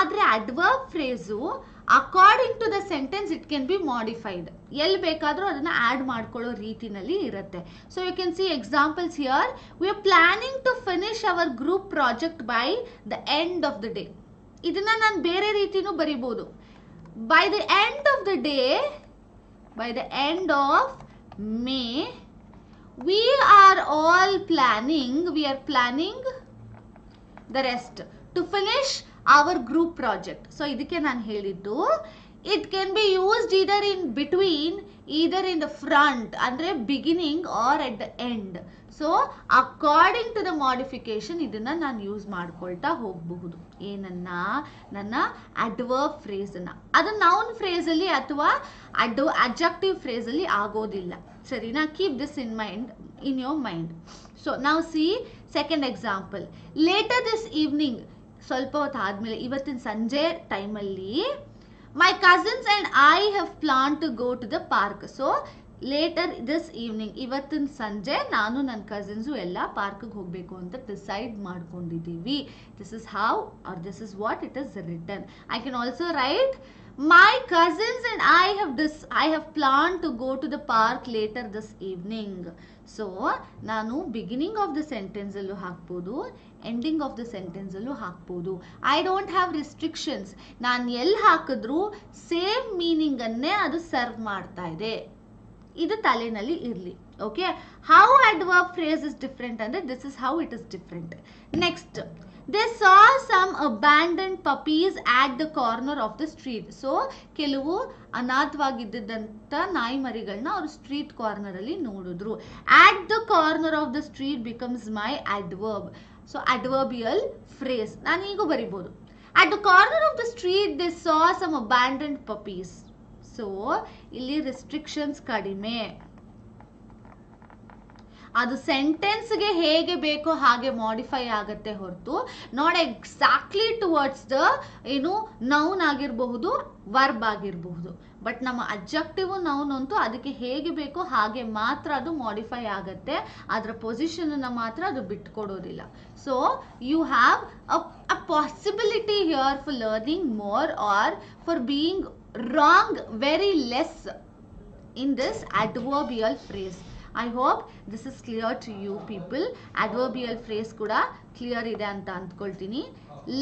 ಆದ್ರೆ adverb phrase according to the sentence it can be modified. ಎಲ್ಲಿ ಬೇಕಾದರೂ ಅದನ್ನ ಆಡ್ ಮಾಡ್ಕೊಳ್ಳೋ ರೀತಿನಲ್ಲಿ ಇರುತ್ತೆ. So you can see examples here. We are planning to finish our group project by the end of the day. ಇದನ್ನ ನಾನು ಬೇರೆ ರೀತಿನೂ ಬರಿಬಹುದು. By the end of the day, by the end of May, we are planning the rest to finish our group project. So ಇದಕ್ಕೆ ನಾನು ಹೇಳಿದ್ದು, it can be used either in between, either in the front ಅಂದ್ರೆ beginning or at the end. So according to the modification ಇದನ್ನ ನಾನು use ಮಾಡ್ಕೊಳ್ತಾ ಹೋಗಬಹುದು. ಏನನ್ನ? ನನ್ನ ಅಡ್ವರ್ಬ್ ಫ್ರೇಸ್ ಅನ್ನ. ಅದು ನೌನ್ ಫ್ರೇಸ್ ಅಲ್ಲಿ ಅಥವಾ ಅಡ್ಜೆಕ್ಟಿವ್ ಫ್ರೇಸ್ ಅಲ್ಲಿ ಆಗೋದಿಲ್ಲ. ಸರಿನಾ? Keep this in your mind. So ನಾವು see second example. Later this evening, ಸ್ವಲ್ಪ ಹೊತ್ತು ಆದ್ಮೇಲೆ, ಇವತ್ತಿನ ಸಂಜೆ ಟೈಮಲ್ಲಿ, my cousins and I have plan to go to the park. So later this evening, ಇವತ್ತಿನ ಸಂಜೆ ನಾನು ನನ್ನ ಕಸಿನ್ಸು ಎಲ್ಲ ಪಾರ್ಕ್ಗೆ ಹೋಗಬೇಕು ಅಂತ ಡಿಸೈಡ್ ಮಾಡ್ಕೊಂಡಿದ್ದೀವಿ. This is how are this is what it is written. I can also write my cousins and I have plan to go to the park later this evening. So ನಾನು beginning of the sentence ಅಲ್ಲೂ ಹಾಕ್ಬೋದು, ending of the sentence ಅಲ್ಲೂ ಹಾಕ್ಬೋದು. I don't have restrictions. ನಾನು ಎಲ್ಲಿ ಹಾಕಿದ್ರು same meaning ಅನ್ನೇ ಅದು ಸರ್ವ್ ಮಾಡ್ತಾ ಇದೆ. ಇದು ತಲೆನಲ್ಲಿ ಇರಲಿ. Okay, how adverb phrase is different ಅಂದ್ರೆ this is how it is different. Next, they saw some abandoned puppies at the corner of the street. So ಕೆಲವು ಅನಾಥವಾಗಿದ್ದಂಥ ನಾಯಿ ಮರಿಗಳನ್ನ ಅವರು ಸ್ಟ್ರೀಟ್ ಕಾರ್ನರ್ ಅಲ್ಲಿ ನೋಡಿದ್ರು. At the corner of the street becomes my adverb. So adverbial phrase ನಾನು ಈಗೂ ಬರಿಬಹುದು. At the corner of the street they saw some abandoned puppies. So ಇಲ್ಲಿ ರಿಸ್ಟ್ರಿಕ್ಷನ್ಸ್ ಕಡಿಮೆ. ಅದು ಸೆಂಟೆನ್ಸ್ಗೆ ಹೇಗೆ ಬೇಕೋ ಹಾಗೆ ಮಾಡಿಫೈ ಆಗತ್ತೆ ಹೊರತು not exactly towards the noun ಆಗಿರಬಹುದು, ವರ್ಬ್ ಆಗಿರಬಹುದು. ಬಟ್ ನಮ್ಮ ಅಬ್ಜೆಕ್ಟಿವ್ ನೌನ್ ಅಂತೂ ಅದಕ್ಕೆ ಹೇಗೆ ಬೇಕೋ ಹಾಗೆ ಮಾತ್ರ ಅದು ಮಾಡಿಫೈ ಆಗತ್ತೆ. ಅದರ ಪೊಸಿಷನ್ ಅನ್ನ ಮಾತ್ರ ಅದು ಬಿಟ್ಕೊಡೋದಿಲ್ಲ. So you have a possibility here for learning more or for being wrong very less in this adverbial phrase. I hope this is clear to you people. Adverbial phrase kuda clear ide anta andkoltini.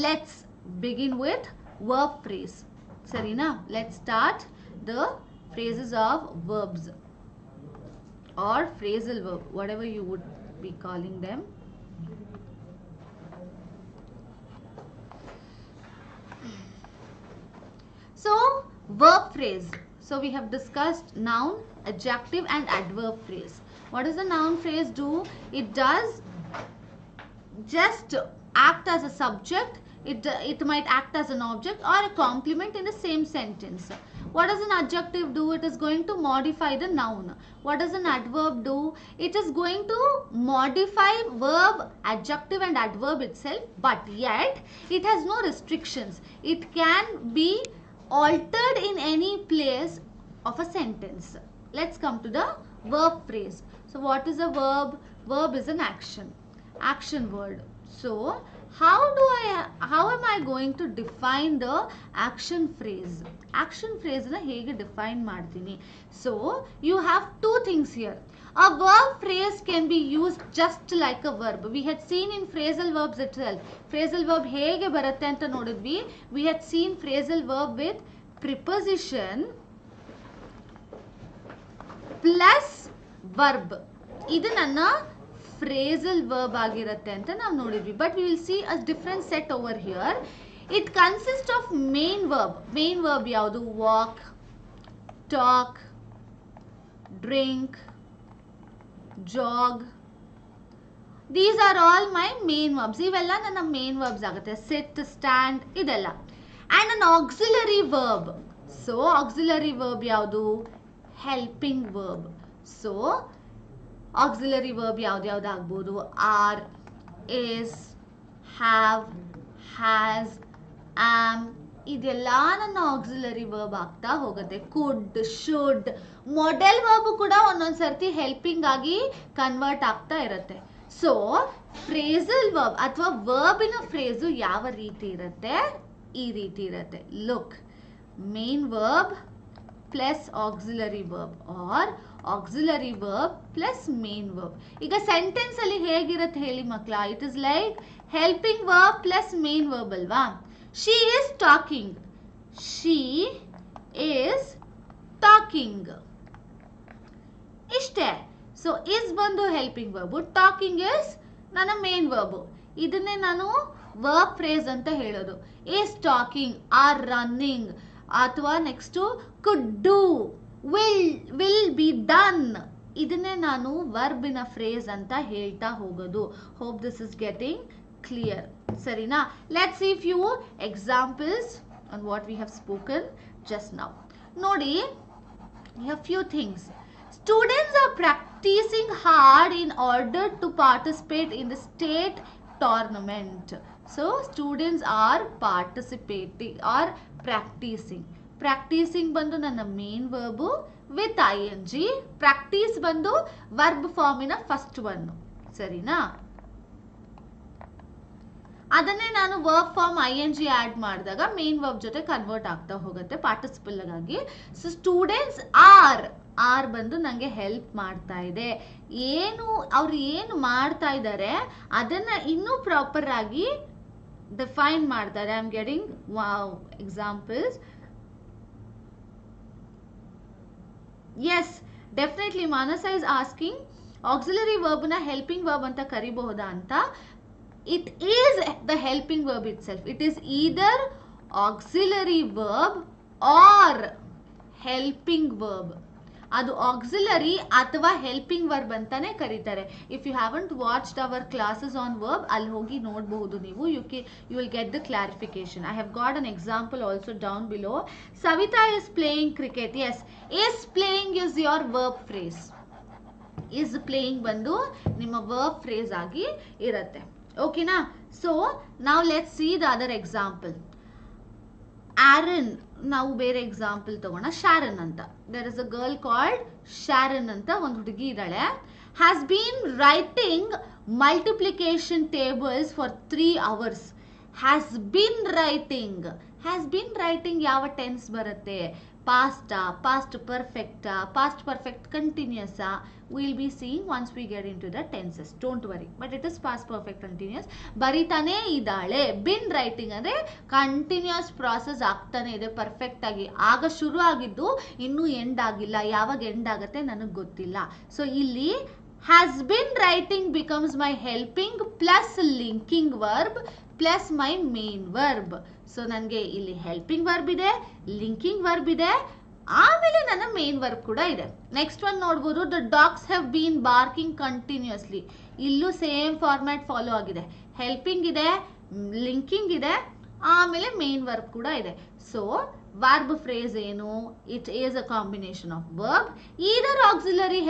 Let's begin with verb phrase. Sarina? Let's start the phrases of verbs or phrasal verb, whatever you would be calling them. So verb phrase. So we have discussed noun, adjective and adverb phrase. What does the noun phrase do? It does just act as a subject. It might act as an object or a complement in the same sentence. What does an adjective do? It is going to modify the noun. What does an adverb do? It is going to modify verb, adjective and adverb itself, but yet it has no restrictions. It can be altered in any place of a sentence. Let's come to the verb phrase. So what is a verb? Verb is an action word. So how am I going to define the action phrase? Action phrase na hege define ಮಾಡ್ತೀನಿ. So you have two things here. A verb phrase can be used just like a verb. We had seen in phrasal verbs itself. Phrasal verb ಹೇಗೆ ಬರುತ್ತೆ ಅಂತ ನೋಡಿದ್ವಿ. We had seen phrasal verb with preposition plus verb. ಇದು ನನ್ನ phrasal verb ಆಗಿರುತ್ತೆ ಅಂತ ನಾವು ನೋಡಿದ್ವಿ. But we will see a different set over here. It consists of main verb. Main verb ಯಾವುದು? Walk, talk, drink, jog. These are all my main verbs. ಇವೆಲ್ಲ ನನ್ನ main verbs ಆಗುತ್ತೆ. Sit, stand, ಇದೆಲ್ಲ. And an auxiliary verb. So auxiliary verb ಯಾವುದು? Helping verb. So auxiliary verb ಯಾವ್ದು ಆಗ್ಬೋದು? Are, is, have, has, am. ಇದೆಲ್ಲ ನನ್ನ auxiliary verb ಆಗ್ತಾ ಹೋಗುತ್ತೆ. Could, should. Model verb ಕೂಡ ಒಂದೊಂದು ಸರ್ತಿ ಹೆಲ್ಪಿಂಗ್ ಆಗಿ ಕನ್ವರ್ಟ್ ಆಗ್ತಾ ಇರುತ್ತೆ. ಸೊ ಫ್ರೇಸಲ್ ವರ್ಬ್ ಅಥವಾ ವರ್ಬಿನ ಫ್ರೇಸು ಯಾವ ರೀತಿ ಇರುತ್ತೆ? ಈ ರೀತಿ ಇರುತ್ತೆ. Look, main verb plus auxiliary verb or auxiliary verb plus main verb. ಈಗ ಸೆಂಟೆನ್ಸ್ ಅಲ್ಲಿ ಹೇಗಿರುತ್ತೆ ಹೇಳಿ ಮಕ್ಕಳ? It is like helping verb plus main verb ಅಲ್ವಾ? She is talking, she is talking, ಇಷ್ಟೇ. ಸೊ ಇಸ್ ಬಂದು ಹೆಲ್ಪಿಂಗ್ ವರ್ಬ್, ಟಾಕಿಂಗ್ ಇಸ್ ನನ್ನ main verb. ಇದನ್ನೇ ನಾನು ವರ್ಬ್ ಫ್ರೇಸ್ ಅಂತ ಹೇಳೋದು. ಈಸ್ ಟಾಕಿಂಗ್, ಆರ್ ರನ್ನಿಂಗ್, ಅಥವಾ next could do, will be done, ಇದನ್ನೇ ನಾನು ವರ್ಬಿನ ಫ್ರೇಸ್ ಅಂತ ಹೇಳ್ತಾ ಹೋಗೋದು. Hope this is getting clear. ಸರಿನಾ? Let's see few examples on what we have spoken just now. ನೋಡಿ, we have few things. Students are practicing hard in order to participate in the state tournament. So students are participating or practicing. Practicing ಬಂದು ನನ್ನ main verb with ing. Practice ಬಂದು verb ಫಾರ್ಮಿನ first one. ಸರಿನಾ? ಅದನ್ನೇ ನಾನು verb form ing add ಮಾಡಿದಾಗ main verb ಜೊತೆ convert ಆಗ್ತಾ ಹೋಗುತ್ತೆ ಪಾರ್ಟಿಸಿಪಲ್ ಆಗಿ. ಸೊ ಸ್ಟೂಡೆಂಟ್ಸ್ ಆರ್ ಬಂದು ನನಗೆ ಹೆಲ್ಪ್ ಮಾಡ್ತಾ ಇದೆ. ಅವ್ರು ಏನು ಮಾಡ್ತಾ ಇದ್ದಾರೆ ಅದನ್ನ ಇನ್ನೂ ಪ್ರಾಪರ್ ಆಗಿ ಡಿಫೈನ್ ಮಾಡ್ತಾರೆ. I am getting examples. Yes, definitely Manasa is asking auxiliary verb ನ ಹೆಲ್ಪಿಂಗ್ ವರ್ಬ್ ಅಂತ ಕರಿಬಹುದಾ ಅಂತ. It is the helping verb itself. It is either auxiliary verb or helping verb. ಅದು auxiliary ಅಥವಾ helping verb ಅಂತಾನೆ ಕರೀತಾರೆ. If you haven't watched our classes on verb, ಅಲ್ಲಿ ಹೋಗಿ ನೋಡಬಹುದು ನೀವು. You will get the clarification. I have got an example also down below. Savita is playing cricket. Yes, is playing is your verb phrase. Is playing ಬಂದು ನಿಮ್ಮ verb phrase ಆಗಿ ಇರುತ್ತೆ. Okay na? So now let's see the other example. Aaron, ನಾವು ಬೇರೆ example ತಗೋಣ. ಶಾರನ್ ಅಂತ, there is a girl called ಶಾರನ್ ಅಂತ ಒಂದು ಹುಡುಗಿ ಇದ್ದಾಳೆ. has been writing multiplication tables for 3 hours. has been writing ಯಾವ ಟೆನ್ಸ್ ಬರುತ್ತೆ? ಪಾಸ್ಟಾ, ಪಾಸ್ಟ್ ಪರ್ಫೆಕ್ಟಾ, ಪಾಸ್ಟ್ ಪರ್ಫೆಕ್ಟ್ ಕಂಟಿನ್ಯೂಸಾ? we'll be seeing once we get into the tenses. Don't worry, but it is past perfect continuous. ಬರಿತಾನೆ ಇದ್ದಾಳೆ. Bin writing ಅಂದ್ರೆ continuous process ಆಗ್ತಾನೆ ಇದೆ perfect ಆಗಿ. ಆಗ ಶುರು ಆಗಿದ್ದು ಇನ್ನೂ ಎಂಡ್ ಆಗಿಲ್ಲ. ಯಾವಾಗ ಎಂಡ್ ಆಗುತ್ತೆ ನನಗೆ ಗೊತ್ತಿಲ್ಲ. ಸೊ ಇಲ್ಲಿ has been writing becomes my helping plus linking verb plus my main verb. So ನನಗೆ ಇಲ್ಲಿ ಹೆಲ್ಪಿಂಗ್ ವರ್ಬ್ ಇದೆ, ಲಿಂಕಿಂಗ್ ವರ್ಬ್ ಇದೆ, ಆಮೇಲೆ ನನ್ನ ಮೇನ್ ವರ್ಬ್ ಕೂಡ ಇದೆ. ನೆಕ್ಸ್ಟ್ ಒನ್ ನೋಡ್ಬೋದು, the dogs have been barking continuously. ಇಲ್ಲೂ ಸೇಮ್ ಫಾರ್ಮ್ಯಾಟ್ ಫಾಲೋ ಆಗಿದೆ. ಹೆಲ್ಪಿಂಗ್ ಇದೆ, ಲಿಂಕಿಂಗ್ ಇದೆ, ಆಮೇಲೆ ಮೇನ್ ವರ್ಬ್ ಕೂಡ ಇದೆ. ಸೊ ವರ್ಬ್ ಫ್ರೇಸ್ ಏನು? It is a combination of verb, either auxiliary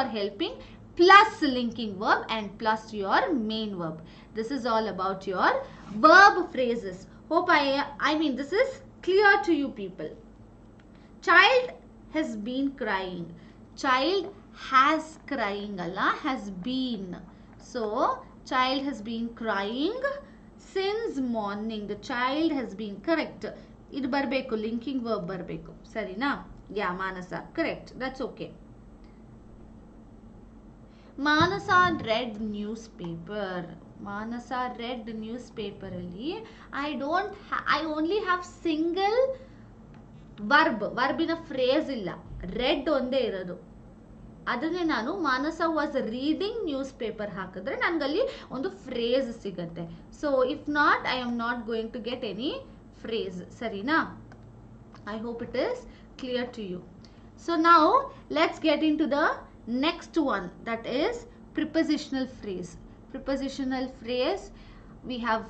or helping plus linking verb and plus your main verb. This is all about your verb phrases. Hope I mean this is clear to you people. Child has been crying. Child has crying alla, has been. So child has been crying since morning. The child has been, correct. Idu barbeku, linking verb barbeku. Sarina? Yeah, Manasa, correct. That's okay. Manasa read newspaper. Manasa read newspaper ಅಲ್ಲಿ I only have single ವರ್ಬಿನ phrase ಇಲ್ಲ, read ಒಂದೇ ಇರೋದು. ಅದನ್ನೇ ನಾನು Manasa was reading newspaper ಹಾಕಿದ್ರೆ ನನಗಲ್ಲಿ ಒಂದು ಫ್ರೇಸ್ ಸಿಗತ್ತೆ. So if not, I am not going to get any phrase. ಸರಿನಾ? I hope it is clear to you. So now let's get into the next one, that is prepositional phrase. Prepositional phrase we have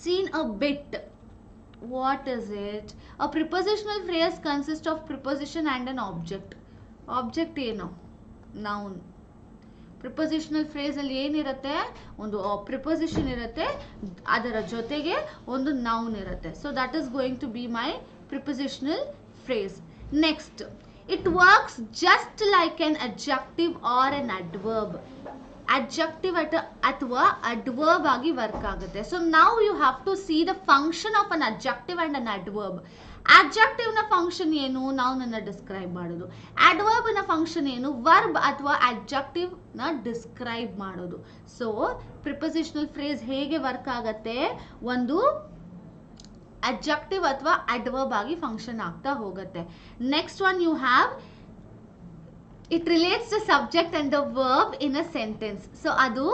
seen a bit. What is it? A prepositional phrase consists of preposition and an object. Object ಏನು? Noun. Prepositional phrase ಅಲ್ಲಿ ಏನಿರುತ್ತೆ? ಒಂದು preposition ಇರುತ್ತೆ, ಅದರ ಜೊತೆಗೆ ಒಂದು noun ಇರುತ್ತೆ. So that is going to be my prepositional phrase. Next, it works just like an adjective or an adverb. Adjective ಅಥವಾ adverb ಆಗಿ ವರ್ಕ್ ಆಗುತ್ತೆ. So now you have to see the function of an adjective and an adverb. Adjective ನ function ಏನು? noun ಅನ್ನ describe ಮಾಡೋದು. adverb ನ function ಏನು? Verb ಅಥವಾ adjective ನ ಡಿಸ್ಕ್ರೈಬ್ ಮಾಡೋದು. ಸೊ prepositional phrase ಹೇಗೆ ವರ್ಕ್ ಆಗತ್ತೆ? ಒಂದು adjective ಅಥವಾ adverb ಆಗಿ ಫಂಕ್ಷನ್ ಆಗ್ತಾ ಹೋಗುತ್ತೆ. Next one you have, it relates the subject and the verb in a sentence. So ಅದು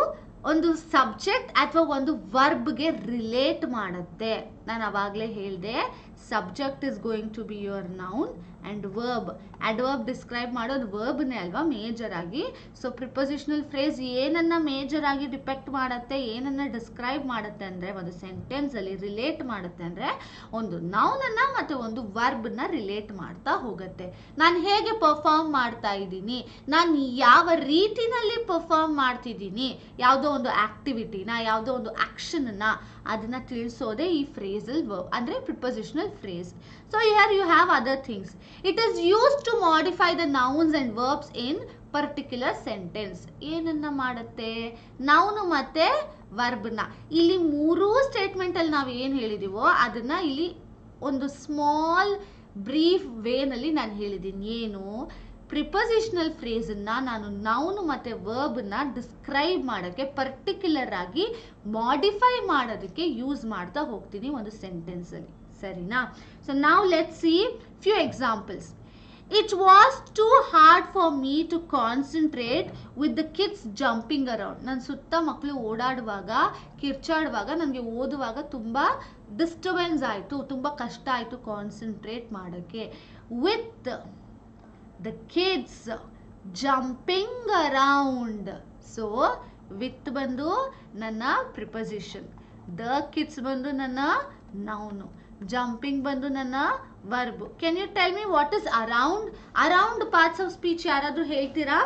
ಒಂದು ಸಬ್ಜೆಕ್ಟ್ ಅಥವಾ ಒಂದು ವರ್ಬ್ಗೆ ರಿಲೇಟ್ ಮಾಡುತ್ತೆ. ನಾನು ಅವಾಗಲೇ ಹೇಳಿದೆ, subject is going to be your noun and verb. Adverb describe ಮಾಡೋದು ವರ್ಬ್ನೇ ಅಲ್ವಾ ಮೇಜರ್ ಆಗಿ. ಸೊ ಪ್ರಿಪೊಸಿಷನಲ್ ಫ್ರೇಸ್ ಏನನ್ನ ಮೇಜರ್ ಆಗಿ ಡಿಪೆಕ್ಟ್ ಮಾಡುತ್ತೆ, ಏನನ್ನ ಡಿಸ್ಕ್ರೈಬ್ ಮಾಡುತ್ತೆ ಅಂದರೆ, ಒಂದು ಸೆಂಟೆನ್ಸಲ್ಲಿ ರಿಲೇಟ್ ಮಾಡುತ್ತೆ ಅಂದರೆ ಒಂದು ನೌನನ್ನು ಮತ್ತು ಒಂದು ವರ್ಬ್ನ ರಿಲೇಟ್ ಮಾಡ್ತಾ ಹೋಗುತ್ತೆ. ನಾನು ಹೇಗೆ ಪರ್ಫಾರ್ಮ್ ಮಾಡ್ತಾ ಇದ್ದೀನಿ, ನಾನು ಯಾವ ರೀತಿನಲ್ಲಿ ಪರ್ಫಾರ್ಮ್ ಮಾಡ್ತಿದ್ದೀನಿ, ಯಾವುದೋ ಒಂದು ಆಕ್ಟಿವಿಟಿನ, ಯಾವುದೋ ಒಂದು ಆಕ್ಷನ್ನ, ಅದನ್ನ ತಿಳಿಸೋದೇ ಈ ಫ್ರೇಸಲ್ ವರ್ಬ್ ಅಂದರೆ prepositional phrase. So here you have other things. It is used to modify the nouns and verbs in particular sentence. ಏನನ್ನ ಮಾಡುತ್ತೆ, ನೌನು ಮತ್ತೆ ವರ್ಬ್ನ. ಇಲ್ಲಿ ಮೂರೂ ಸ್ಟೇಟ್ಮೆಂಟ್ ಅಲ್ಲಿ ನಾವು ಏನು ಹೇಳಿದೀವೋ ಅದನ್ನ ಇಲ್ಲಿ ಒಂದು ಸ್ಮಾಲ್ ಬ್ರೀಫ್ ವೇನಲ್ಲಿ ನಾನು ಹೇಳಿದ್ದೀನಿ. ಏನು, ಪ್ರಿಪೊಸಿಷನಲ್ ಫ್ರೇಸನ್ನ ನಾನು ನೌನು ಮತ್ತು ವರ್ಬ್ನ ಡಿಸ್ಕ್ರೈಬ್ ಮಾಡೋಕ್ಕೆ, ಪರ್ಟಿಕ್ಯುಲರ್ ಆಗಿ ಮಾಡಿಫೈ ಮಾಡೋದಕ್ಕೆ ಯೂಸ್ ಮಾಡ್ತಾ ಹೋಗ್ತೀನಿ ಒಂದು ಸೆಂಟೆನ್ಸಲ್ಲಿ. ಸರಿನಾ? ಸೊ ನಾವು let's see few examples. It was too hard for me to concentrate with the kids jumping around. ನನ್ನ ಸುತ್ತ ಮಕ್ಕಳು ಓಡಾಡುವಾಗ, ಕಿರ್ಚಾಡುವಾಗ, ನನಗೆ ಓದುವಾಗ ತುಂಬ ಡಿಸ್ಟರ್ಬೆನ್ಸ್ ಆಯಿತು, ತುಂಬ ಕಷ್ಟ ಆಯಿತು ಕಾನ್ಸಂಟ್ರೇಟ್ ಮಾಡೋಕ್ಕೆ. With the kids jumping around. So with ಬಂದು ನನ್ನ preposition, the kids ಬಂದು ನನ್ನ noun, jumping ಬಂದು ನನ್ನ verb. Can you tell me what is around? Around parts of speech ಯಾರಾದರೂ ಹೇಳ್ತೀರಾ?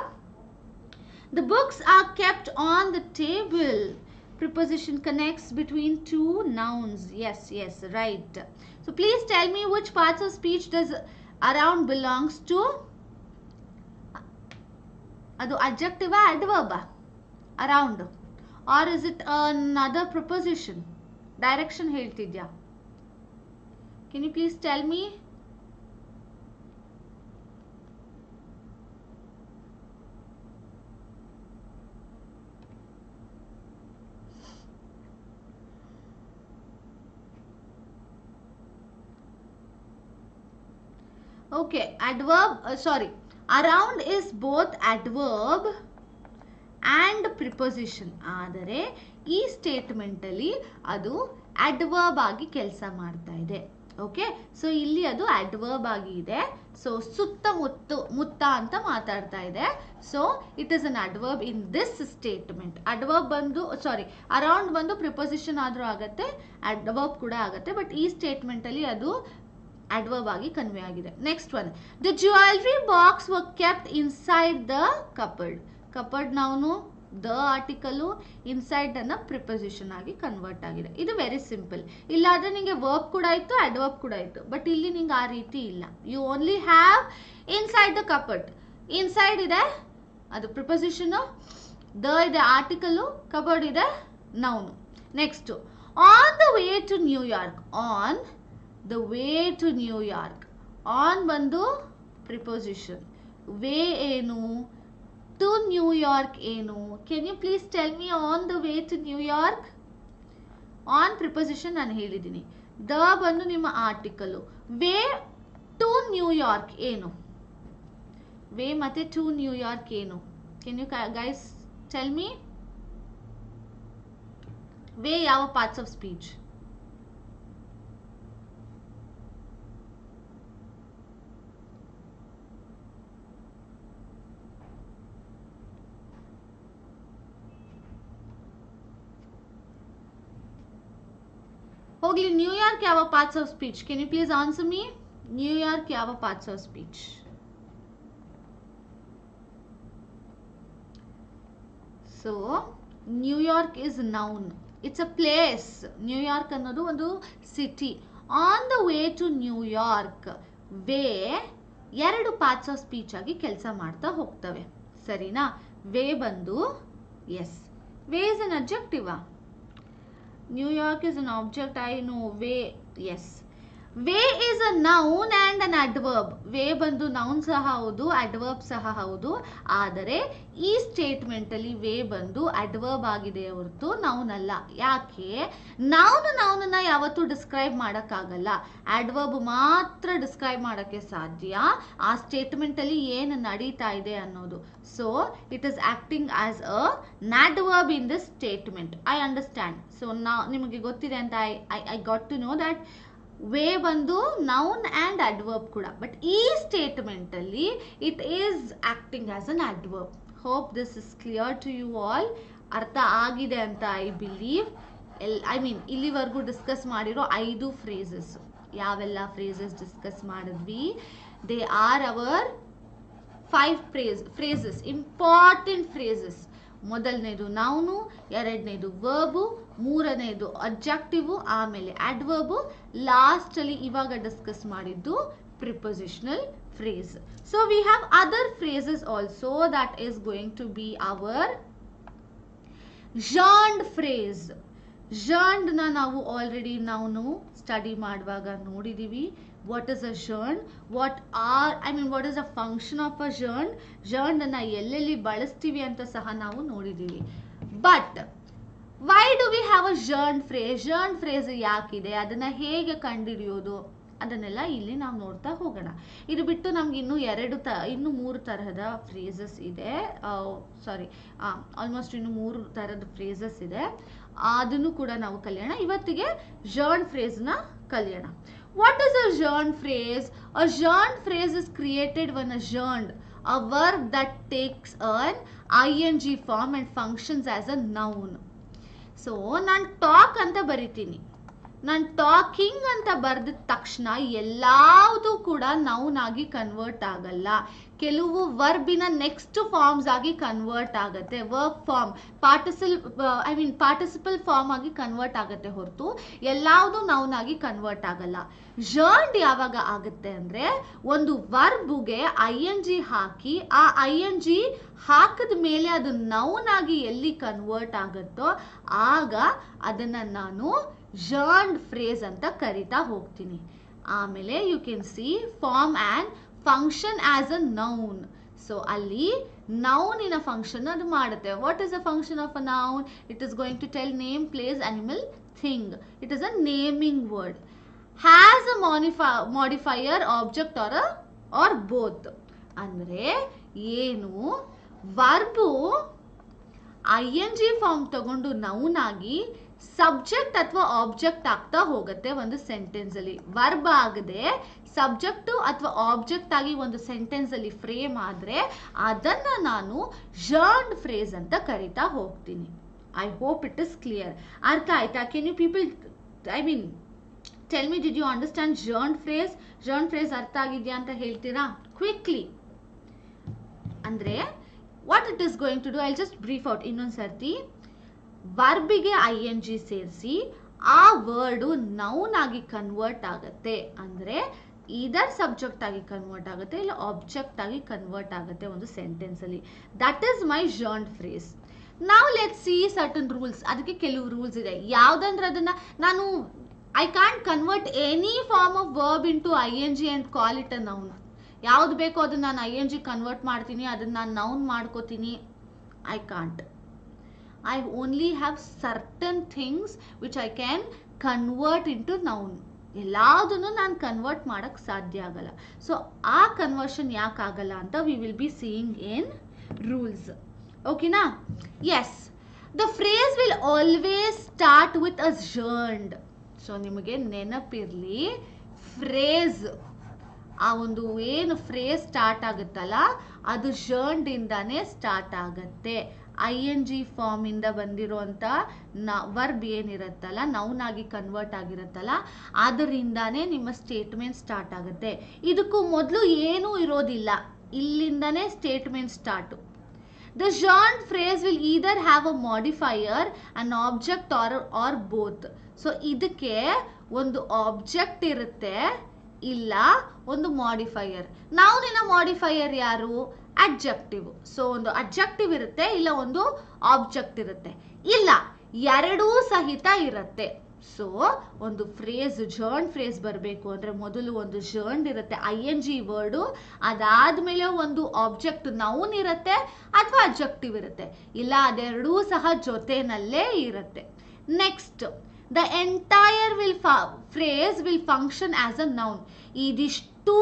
The books are kept on the table. Preposition connects between two nouns. Yes, right. So please tell me which parts of speech does around belongs to. ಅದು adjective adverb around, or is it another preposition? Direction ಹೇಳ್ತಿದ್ಯಾ? Can you please tell me? Okay, adverb, around is both adverb and preposition. ಆದರೆ ಈ statement ಅಲ್ಲಿ ಅದು adverb ಆಗಿ ಕೆಲಸ ಮಾಡ್ತಾ ಇದೆ. ಓಕೆ, ಸೊ ಇಲ್ಲಿ ಅದು adverb ಆಗಿ ಇದೆ. ಸೊ ಮುತ್ತ ಅಂತ ಮಾತಾಡ್ತಾ ಇದೆ. So it is an adverb in this statement. adverb ಬಂದು ಅರೌಂಡ್ ಬಂದು ಪ್ರಿಪೊಸಿಷನ್ ಆದ್ರೂ ಆಗತ್ತೆ, adverb ಕೂಡ ಆಗತ್ತೆ. ಬಟ್ ಈ ಸ್ಟೇಟ್ಮೆಂಟ್ ಅಲ್ಲಿ ಅದು adverb ಆಗಿ ಕನ್ವೆ ಆಗಿದೆ. Next one, the jewellery box were kept inside the cupboard. Cupboard ನಾವು ದ ಆರ್ಟಿಕಲ್, ಇನ್ಸೈಡ್ ಅನ್ನ ಪ್ರಿಪೊಸಿಷನ್ ಆಗಿ ಕನ್ವರ್ಟ್ ಆಗಿದೆ. ಇದು ವೆರಿ ಸಿಂಪಲ್. ಇಲ್ಲಾದ್ರೆ ನಿಮಗೆ ವರ್ಬ್ ಕೂಡ ಇತ್ತು, adverb ಕೂಡ ಇತ್ತು. ಬಟ್ ಇಲ್ಲಿ ನಿಂಗೆ ಆ ರೀತಿ ಇಲ್ಲ. You only have inside the cupboard. Inside ಇದೆ ಅದು ಪ್ರಿಪೊಸಿಷನ್, ದ ಇದೆ ಆರ್ಟಿಕಲ್, ಕಪರ್ಡ್ ಇದೆ noun. Next, on the way to New York. On the way to New York. On ಬಂದು preposition, way ಏನು, to New York ಏನು. Can you please tell me on the way to New York? On preposition ನಾನು ಹೇಳಿದ್ದೀನಿ. the ಬಂದು ನಿಮ್ಮ article, way to New York ಏನು, way ಮತ್ತೆ to New York ಏನು. Can you guys tell me? way ಯಾವ parts of speech? ಹೋಗ್ಲಿ, New York ಯಾವ parts of speech? Can you please answer me? New York ಯಾವ parts of speech? So New York is noun, it's a place. New York ಅನ್ನೋದು ಒಂದು city. On the way to New York, way ಎರಡು parts of speech ಆಗಿ ಕೆಲಸ ಮಾಡ್ತಾ ಹೋಗ್ತವೆ. ಸರಿನಾ? ವೇ ಬಂದು yes, way is an objective. New York is an object, I know. Way, yes. Way is a noun and an adverb. Way ಬಂದು noun ಸಹ ಹೌದು, ಅಡ್ವರ್ಬ್ ಸಹ ಹೌದು. ಆದರೆ ಈ ಸ್ಟೇಟ್ಮೆಂಟಲ್ಲಿ ವೇ ಬಂದು ಅಡ್ವರ್ಬ್ ಆಗಿದೆ ಹೊರತು ನೌನ್ ಅಲ್ಲ. ಯಾಕೆ? ನೌನನ್ನ ಯಾವತ್ತೂ ಡಿಸ್ಕ್ರೈಬ್ ಮಾಡೋಕ್ಕಾಗಲ್ಲ, ಅಡ್ವರ್ಬ್ ಮಾತ್ರ ಡಿಸ್ಕ್ರೈಬ್ ಮಾಡೋಕ್ಕೆ ಸಾಧ್ಯ, ಆ ಸ್ಟೇಟ್ಮೆಂಟಲ್ಲಿ ಏನು ನಡೀತಾ ಇದೆ ಅನ್ನೋದು. So it is acting as an adverb in this statement. I understand. So ನಿಮಗೆ ಗೊತ್ತಿದೆ ಅಂತ I got to know that way ಬಂದು ನೌನ್ ಆ್ಯಂಡ್ ಅಡ್ವರ್ಬ್ ಕೂಡ, ಬಟ್ ಈ ಸ್ಟೇಟ್ಮೆಂಟ್ ಅಲ್ಲಿ it is acting as an adverb. Hope this is clear to you all. ಅರ್ಥ ಆಗಿದೆ ಅಂತ ಐ ಬಿಲೀವ್. ಇಲ್ಲಿವರೆಗೂ ಡಿಸ್ಕಸ್ ಮಾಡಿರೋ 5 ಫ್ರೇಸಸ್. ಯಾವೆಲ್ಲ ಫ್ರೇಸಸ್ ಡಿಸ್ಕಸ್ ಮಾಡಿದ್ವಿ? They are our 5 phrases, important phrases. ಮೊದಲನೇದು ನೌನು, ಎರಡನೇದು ವರ್ಬು, ಮೂರನೇದು ಅಬ್ಜೆಕ್ಟಿವ್, ಆಮೇಲೆ ಅಡ್ವರ್ಬು, ಲಾಸ್ಟ್ ಅಲ್ಲಿ ಇವಾಗ ಡಿಸ್ಕಸ್ ಮಾಡಿದ್ದು prepositional phrase. So we have other phrases also, that is going to be our joined phrase. joined na ನಾವು already ನಾವು study ಮಾಡುವಾಗ ನೋಡಿದೀವಿ. what is a joined, what is a function of a joined, joined ಅನ್ನ ಎಲ್ಲೆಲ್ಲಿ ಬಳಸ್ತೀವಿ ಅಂತ ಸಹ ನಾವು ನೋಡಿದೀವಿ. But why do we have a joined phrase? joined phrase ಯಾಕಿದೆ, ಅದನ್ನ ಹೇಗೆ ಕಂಡುಹಿಡಿಯೋದು, ಅದನ್ನೆಲ್ಲ ಇಲ್ಲಿ ನಾವು ನೋಡ್ತಾ ಹೋಗೋಣ. ಇದು ಬಿಟ್ಟು ನಮ್ಗೆ ಇನ್ನು 3 ತರಹದ ಫ್ರೇಸಸ್ ಇದೆ. ಆಲ್ಮೋಸ್ಟ್ ಇನ್ನು 3 ತರಹದ ಫ್ರೇಸಸ್ ಇದೆ. ಅದನ್ನು ಕೂಡ ನಾವು ಕಲಿಯೋಣ. ಇವತ್ತಿಗೆ joined phrase ನ ಕಲಿಯೋಣ. What is a joined phrase? A joined phrase is created when a joined, a verb that takes an ing form and functions as a noun. So ನಾನು ಟಾಕ್ ಅಂತ ಬರಿತೀನಿ. ನಾನು ಟಾಕಿಂಗ್ ಅಂತ ಬರೆದ ತಕ್ಷಣ ಎಲ್ಲಾವುದು ಕೂಡ ನೌನ್ ಆಗಿ ಕನ್ವರ್ಟ್ ಆಗಲ್ಲ. ಕೆಲವು ವರ್ಬಿನ ನೆಕ್ಸ್ಟ್ ಫಾರ್ಮ್ಸ್ ಆಗಿ ಕನ್ವರ್ಟ್ ಆಗುತ್ತೆ. ವರ್ಬ್ ಫಾರ್ಮ್, ಪಾರ್ಟಿಸಿಪಲ್ ಫಾರ್ಮ್ ಆಗಿ ಕನ್ವರ್ಟ್ ಆಗುತ್ತೆ ಹೊರತು ಎಲ್ಲಾವುದು ನೌನ್ ಆಗಿ ಕನ್ವರ್ಟ್ ಆಗಲ್ಲ. ಜರ್ನ್ಡ್ ಯಾವಾಗ ಆಗುತ್ತೆ ಅಂದ್ರೆ, ಒಂದು ವರ್ಬ್ಗೆ ING ಹಾಕಿ ಆ ING ಹಾಕದ ಮೇಲೆ ಅದು ನೌನ್ ಆಗಿ ಎಲ್ಲಿ ಕನ್ವರ್ಟ್ ಆಗುತ್ತೋ ಆಗ ಅದನ್ನ ನಾನು joined phrase ಅಂತ ಕರಿತಾ ಹೋಗ್ತೀನಿ. ಆಮೇಲೆ you can see form and function as a noun. So ಅಲ್ಲಿ ನೌನಿನ ಫಂಕ್ಷನ್ ಅದು ಮಾಡುತ್ತೆ. What is a function of a noun? It is going to tell name, place, animal, thing. It is a naming word. Has a modifier, object or both. ಅಂದ್ರೆ ಏನು, verb ING form ತಗೊಂಡು noun ಆಗಿ subject ಅಥವಾ object ಆಗ್ತಾ ಹೋಗುತ್ತೆ ಒಂದು sentence ಅಲ್ಲಿ. Verb ಆಗದೆ ಸಬ್ಜೆಕ್ಟ್ ಅಥವಾ ಆಬ್ಜೆಕ್ಟ್ ಆಗಿ ಒಂದು ಸೆಂಟೆನ್ಸ್ ಅಲ್ಲಿ ಫ್ರೇಮ್ ಆದ್ರೆ ಅದನ್ನ ನಾನು joined phrase ಅಂತ ಕರಿತಾ ಹೋಗ್ತೀನಿ. I hope it is clear. ಅರ್ಥ ಆಯ್ತಾ? Can you people tell me, did you understand joined phrase? joined phrase ಅರ್ಥ ಆಗಿದ್ಯಾ ಅಂತ ಹೇಳ್ತೀರಾ ಕ್ವಿಕ್ಲಿ? ಅಂದ್ರೆ what it is going to do, I just brief out ಇನ್ನೊಂದು ಸರ್ತಿ. ವರ್ಬಿಗೆ ING ಸೇರಿಸಿ ಆ ವರ್ಡು ನೌನ್ ಆಗಿ ಕನ್ವರ್ಟ್ ಆಗುತ್ತೆ. ಅಂದ್ರೆ ಇದರ್ ಸಬ್ಜೆಕ್ಟ್ ಆಗಿ ಕನ್ವರ್ಟ್ ಆಗುತ್ತೆ, ಇಲ್ಲ ಆಬ್ಜೆಕ್ಟ್ ಆಗಿ ಕನ್ವರ್ಟ್ ಆಗುತ್ತೆ ಒಂದು ಸೆಂಟೆನ್ಸ್ ಅಲ್ಲಿ. That is my joined phrase. ನಾವು ಲೆಟ್ಸ್ ಸಿ ಸರ್ಟನ್ ರೂಲ್ಸ್. ಅದಕ್ಕೆ ಕೆಲವು ರೂಲ್ಸ್ ಇದೆ. ಯಾವ್ದಂದ್ರೆ ಅದನ್ನ ನಾನು I can't convert any form of verb into ING and call it a noun. ಯಾವ್ದು ಬೇಕೋ ಅದನ್ನ ನಾನು ING ಕನ್ವರ್ಟ್ ಮಾಡ್ತೀನಿ, ಅದನ್ನ ನಾನು ನೌನ್ ಮಾಡ್ಕೋತೀನಿ. I can't. I only have certain things which I can convert into noun. ಎಲ್ಲಾದನ್ನು ನಾನು ಕನ್ವರ್ಟ್ ಮಾಡಕ್ ಸಾಧ್ಯ ಆಗಲ್ಲ. ಸೊ ಆ ಕನ್ವರ್ಷನ್ ಯಾಕೆ ಆಗಲ್ಲ ಅಂತ we will be seeing in rules. ಓಕೆನಾ? Yes, the phrase will always start with a joined. So ನಿಮಗೆ ನೆನಪಿರ್ಲಿ, ಫ್ರೇಸ್, ಆ ಒಂದು ಏನು ಫ್ರೇಸ್ ಸ್ಟಾರ್ಟ್ ಆಗುತ್ತಲ್ಲ ಅದು joined ಇಂದಾನೆ ಸ್ಟಾರ್ಟ್ ಆಗತ್ತೆ. ING ಫಾರ್ಮ್ ಇಂದ ಬಂದಿರುವಂತ ವರ್ಬ್ ಏನಿರುತ್ತಲ್ಲ, ನೌನ್ ಆಗಿ ಕನ್ವರ್ಟ್ ಆಗಿರುತ್ತಲ್ಲ, ಅದರಿಂದಾನೇ ನಿಮ್ಮ ಸ್ಟೇಟ್ಮೆಂಟ್ ಸ್ಟಾರ್ಟ್ ಆಗುತ್ತೆ. ಇದಕ್ಕೂ ಮೊದಲು ಏನೂ ಇರೋದಿಲ್ಲ, ಇಲ್ಲಿಂದಾನೇ statement start. The joined phrase will either have a modifier, an object or both. So ಇದಕ್ಕೆ ಒಂದು ಆಬ್ಜೆಕ್ಟ್ ಇರುತ್ತೆ, ಇಲ್ಲ ಒಂದು ಮಾಡಿಫೈಯರ್. ನೌನಿನ ಮಾಡಿಫೈಯರ್ ಯಾರು? ಅಡ್ಜೆಕ್ಟಿವ್. ಸೊ ಒಂದು ಅಡ್ಜೆಕ್ಟಿವ್ ಇರುತ್ತೆ, ಇಲ್ಲ ಒಂದು ಆಬ್ಜೆಕ್ಟ್ ಇರುತ್ತೆ, ಇಲ್ಲ ಎರಡೂ ಸಹಿತ ಇರುತ್ತೆ. ಸೊ ಒಂದು ಫ್ರೇಸ್ ಜರ್ನ್ ಫ್ರೇಸ್ ಬರಬೇಕು ಅಂದರೆ ಮೊದಲು ಒಂದು ಜರ್ನ್ ಇರುತ್ತೆ ING ವರ್ಡು, ಅದಾದ್ಮೇಲೆ ಒಂದು ಆಬ್ಜೆಕ್ಟ್ ನೌನ್ ಇರುತ್ತೆ ಅಥವಾ ಅಬ್ಜೆಕ್ಟಿವ್ ಇರುತ್ತೆ, ಇಲ್ಲ ಅದೆರಡೂ ಸಹ ಜೊತೆನಲ್ಲೇ ಇರುತ್ತೆ. Next, the entire phrase will function as a noun. ಇದಿಷ್ಟೂ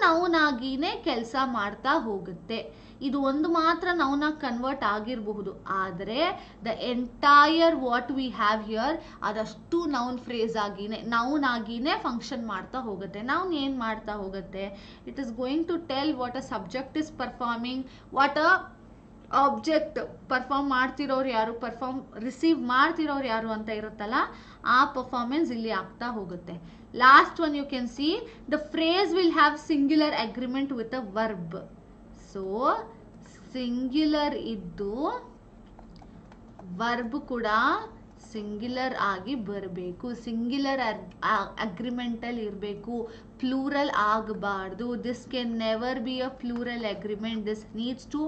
ನೌನ್ ಆಗಿನೇ ಕೆಲಸ ಮಾಡ್ತಾ ಹೋಗುತ್ತೆ. ಇದು ಒಂದು ಮಾತ್ರ ನೌನಾಗಿ ಕನ್ವರ್ಟ್ ಆಗಿರಬಹುದು, ಆದರೆ the entire what we have here ಅದಷ್ಟು ನೌನ್ ಫ್ರೇಸ್ ಆಗಿನೇ ನೌನ್ ಆಗಿನೇ ಫಂಕ್ಷನ್ ಮಾಡ್ತಾ ಹೋಗುತ್ತೆ. ನೌನ್ ಏನು ಮಾಡ್ತಾ ಹೋಗುತ್ತೆ? It is going to tell what a subject is performing, what a object perform ಮಾಡ್ತಿರೋರು ಯಾರು, ರಿಸೀವ್ ಮಾಡ್ತಿರೋರು ಯಾರು ಅಂತ ಇರುತ್ತಲ್ಲ, ಆ ಪರ್ಫಾರ್ಮೆನ್ಸ್ ಇಲ್ಲಿ ಆಗ್ತಾ ಹೋಗುತ್ತೆ. Last one you can see the phrase will have singular agreement with a verb. So singular ಇದ್ದು ವರ್ಬ್ ಕೂಡ ಸಿಂಗ್ಯುಲರ್ ಆಗಿ ಬರಬೇಕು, ಸಿಂಗ್ಯುಲರ್ ಅಗ್ರಿಮೆಂಟಲ್ಲಿ ಇರಬೇಕು, ಪ್ಲೂರಲ್ ಆಗಬಾರ್ದು. This can never be a plural agreement, this needs to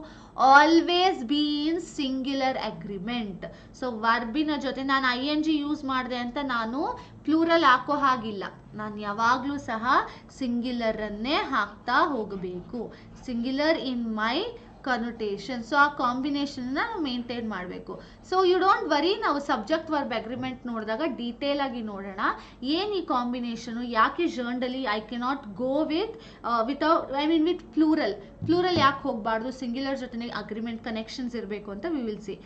always be in singular agreement. So ವರ್ಬಿನ ಜೊತೆ ನಾನು ING ಯೂಸ್ ಮಾಡಿದೆ ಅಂತ ನಾನು ಪ್ಲೂರಲ್ ಹಾಕೋ ಹಾಗಿಲ್ಲ, ನಾನು ಯಾವಾಗಲೂ ಸಹ ಸಿಂಗ್ಯುಲರನ್ನೇ ಹಾಕ್ತಾ ಹೋಗಬೇಕು, singular in my conversation. So ಆ ಕಾಂಬಿನೇಷನ್ ನಾವು ಮೇಂಟೈನ್ ಮಾಡಬೇಕು. ಸೊ ಯು ಡೋಂಟ್ ವರಿ, ನಾವು ಸಬ್ಜೆಕ್ಟ್ ವರ್ಬ್ ಅಗ್ರಿಮೆಂಟ್ ನೋಡಿದಾಗ ಡೀಟೇಲ್ ಆಗಿ ನೋಡೋಣ ಏನು ಈ ಕಾಂಬಿನೇಷನು, ಯಾಕೆ generally I cannot go with plural ಯಾಕೆ ಹೋಗಬಾರ್ದು, ಸಿಂಗ್ಯುಲರ್ ಜೊತೆ ಅಗ್ರಿಮೆಂಟ್ ಕನೆಕ್ಷನ್ಸ್ ಇರಬೇಕು ಅಂತ we will see.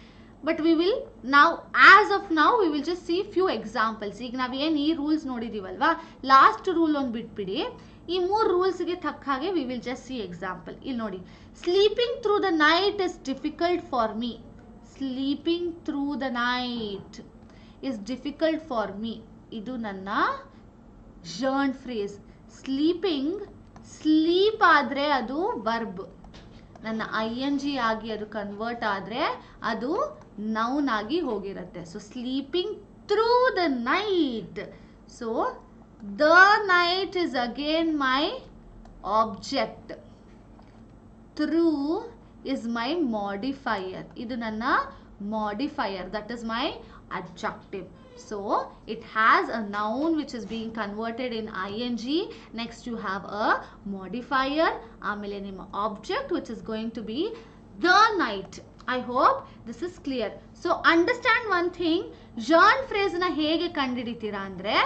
But we will ನಾವು ಆಸ್ ಆಫ್ ನಾವು we will just see few examples. ಈಗ ನಾವೇನು ಈ ರೂಲ್ಸ್ ನೋಡಿದೀವಲ್ವಾ, ಲಾಸ್ಟ್ ರೂಲ್ ಒಂದು ಬಿಟ್ಬಿಡಿ, ಈ 3 ರೂಲ್ಸ್ಗೆ ತಕ್ಕ ಹಾಗೆ V will just C example. ಇಲ್ಲಿ ನೋಡಿ, sleeping through the night is difficult for me. Sleeping through the night is difficult for me, ಇದು ನನ್ನ ಜರ್ನ್ ಫ್ರೇಸ್. ಸ್ಲೀಪ್ ಆದರೆ ಅದು ವರ್ಬ್, ನನ್ನ ING ಆಗಿ ಅದು ಕನ್ವರ್ಟ್ ಆದರೆ ಅದು ನೌನ್ ಆಗಿ ಹೋಗಿರುತ್ತೆ. So sleeping through the night, so the night is again my object, through is my modifier, idu nanna modifier, that is my adjective. So it has a noun which is being converted in ING, next you have a modifier, amele ನಿಮ್ಮ object which is going to be the night. I hope this is clear. So understand one thing, join phrase na hege ಕಂಡುಹಿಡಿತೀರಾ ಅಂದ್ರೆ,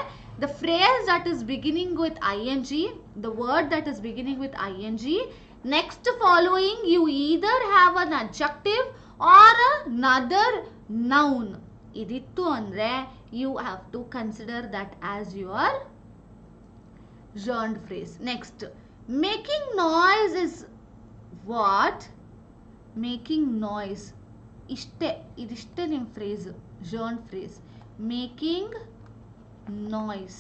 the phrase that is beginning with ING, the word that is beginning with ING, next following you either have an adjective or another noun. Idittu andre you have to consider that as your joined phrase. Next, making noise is what? Making noise. Idiste ನಿಮ್ಮ phrase, joined phrase. Making noise.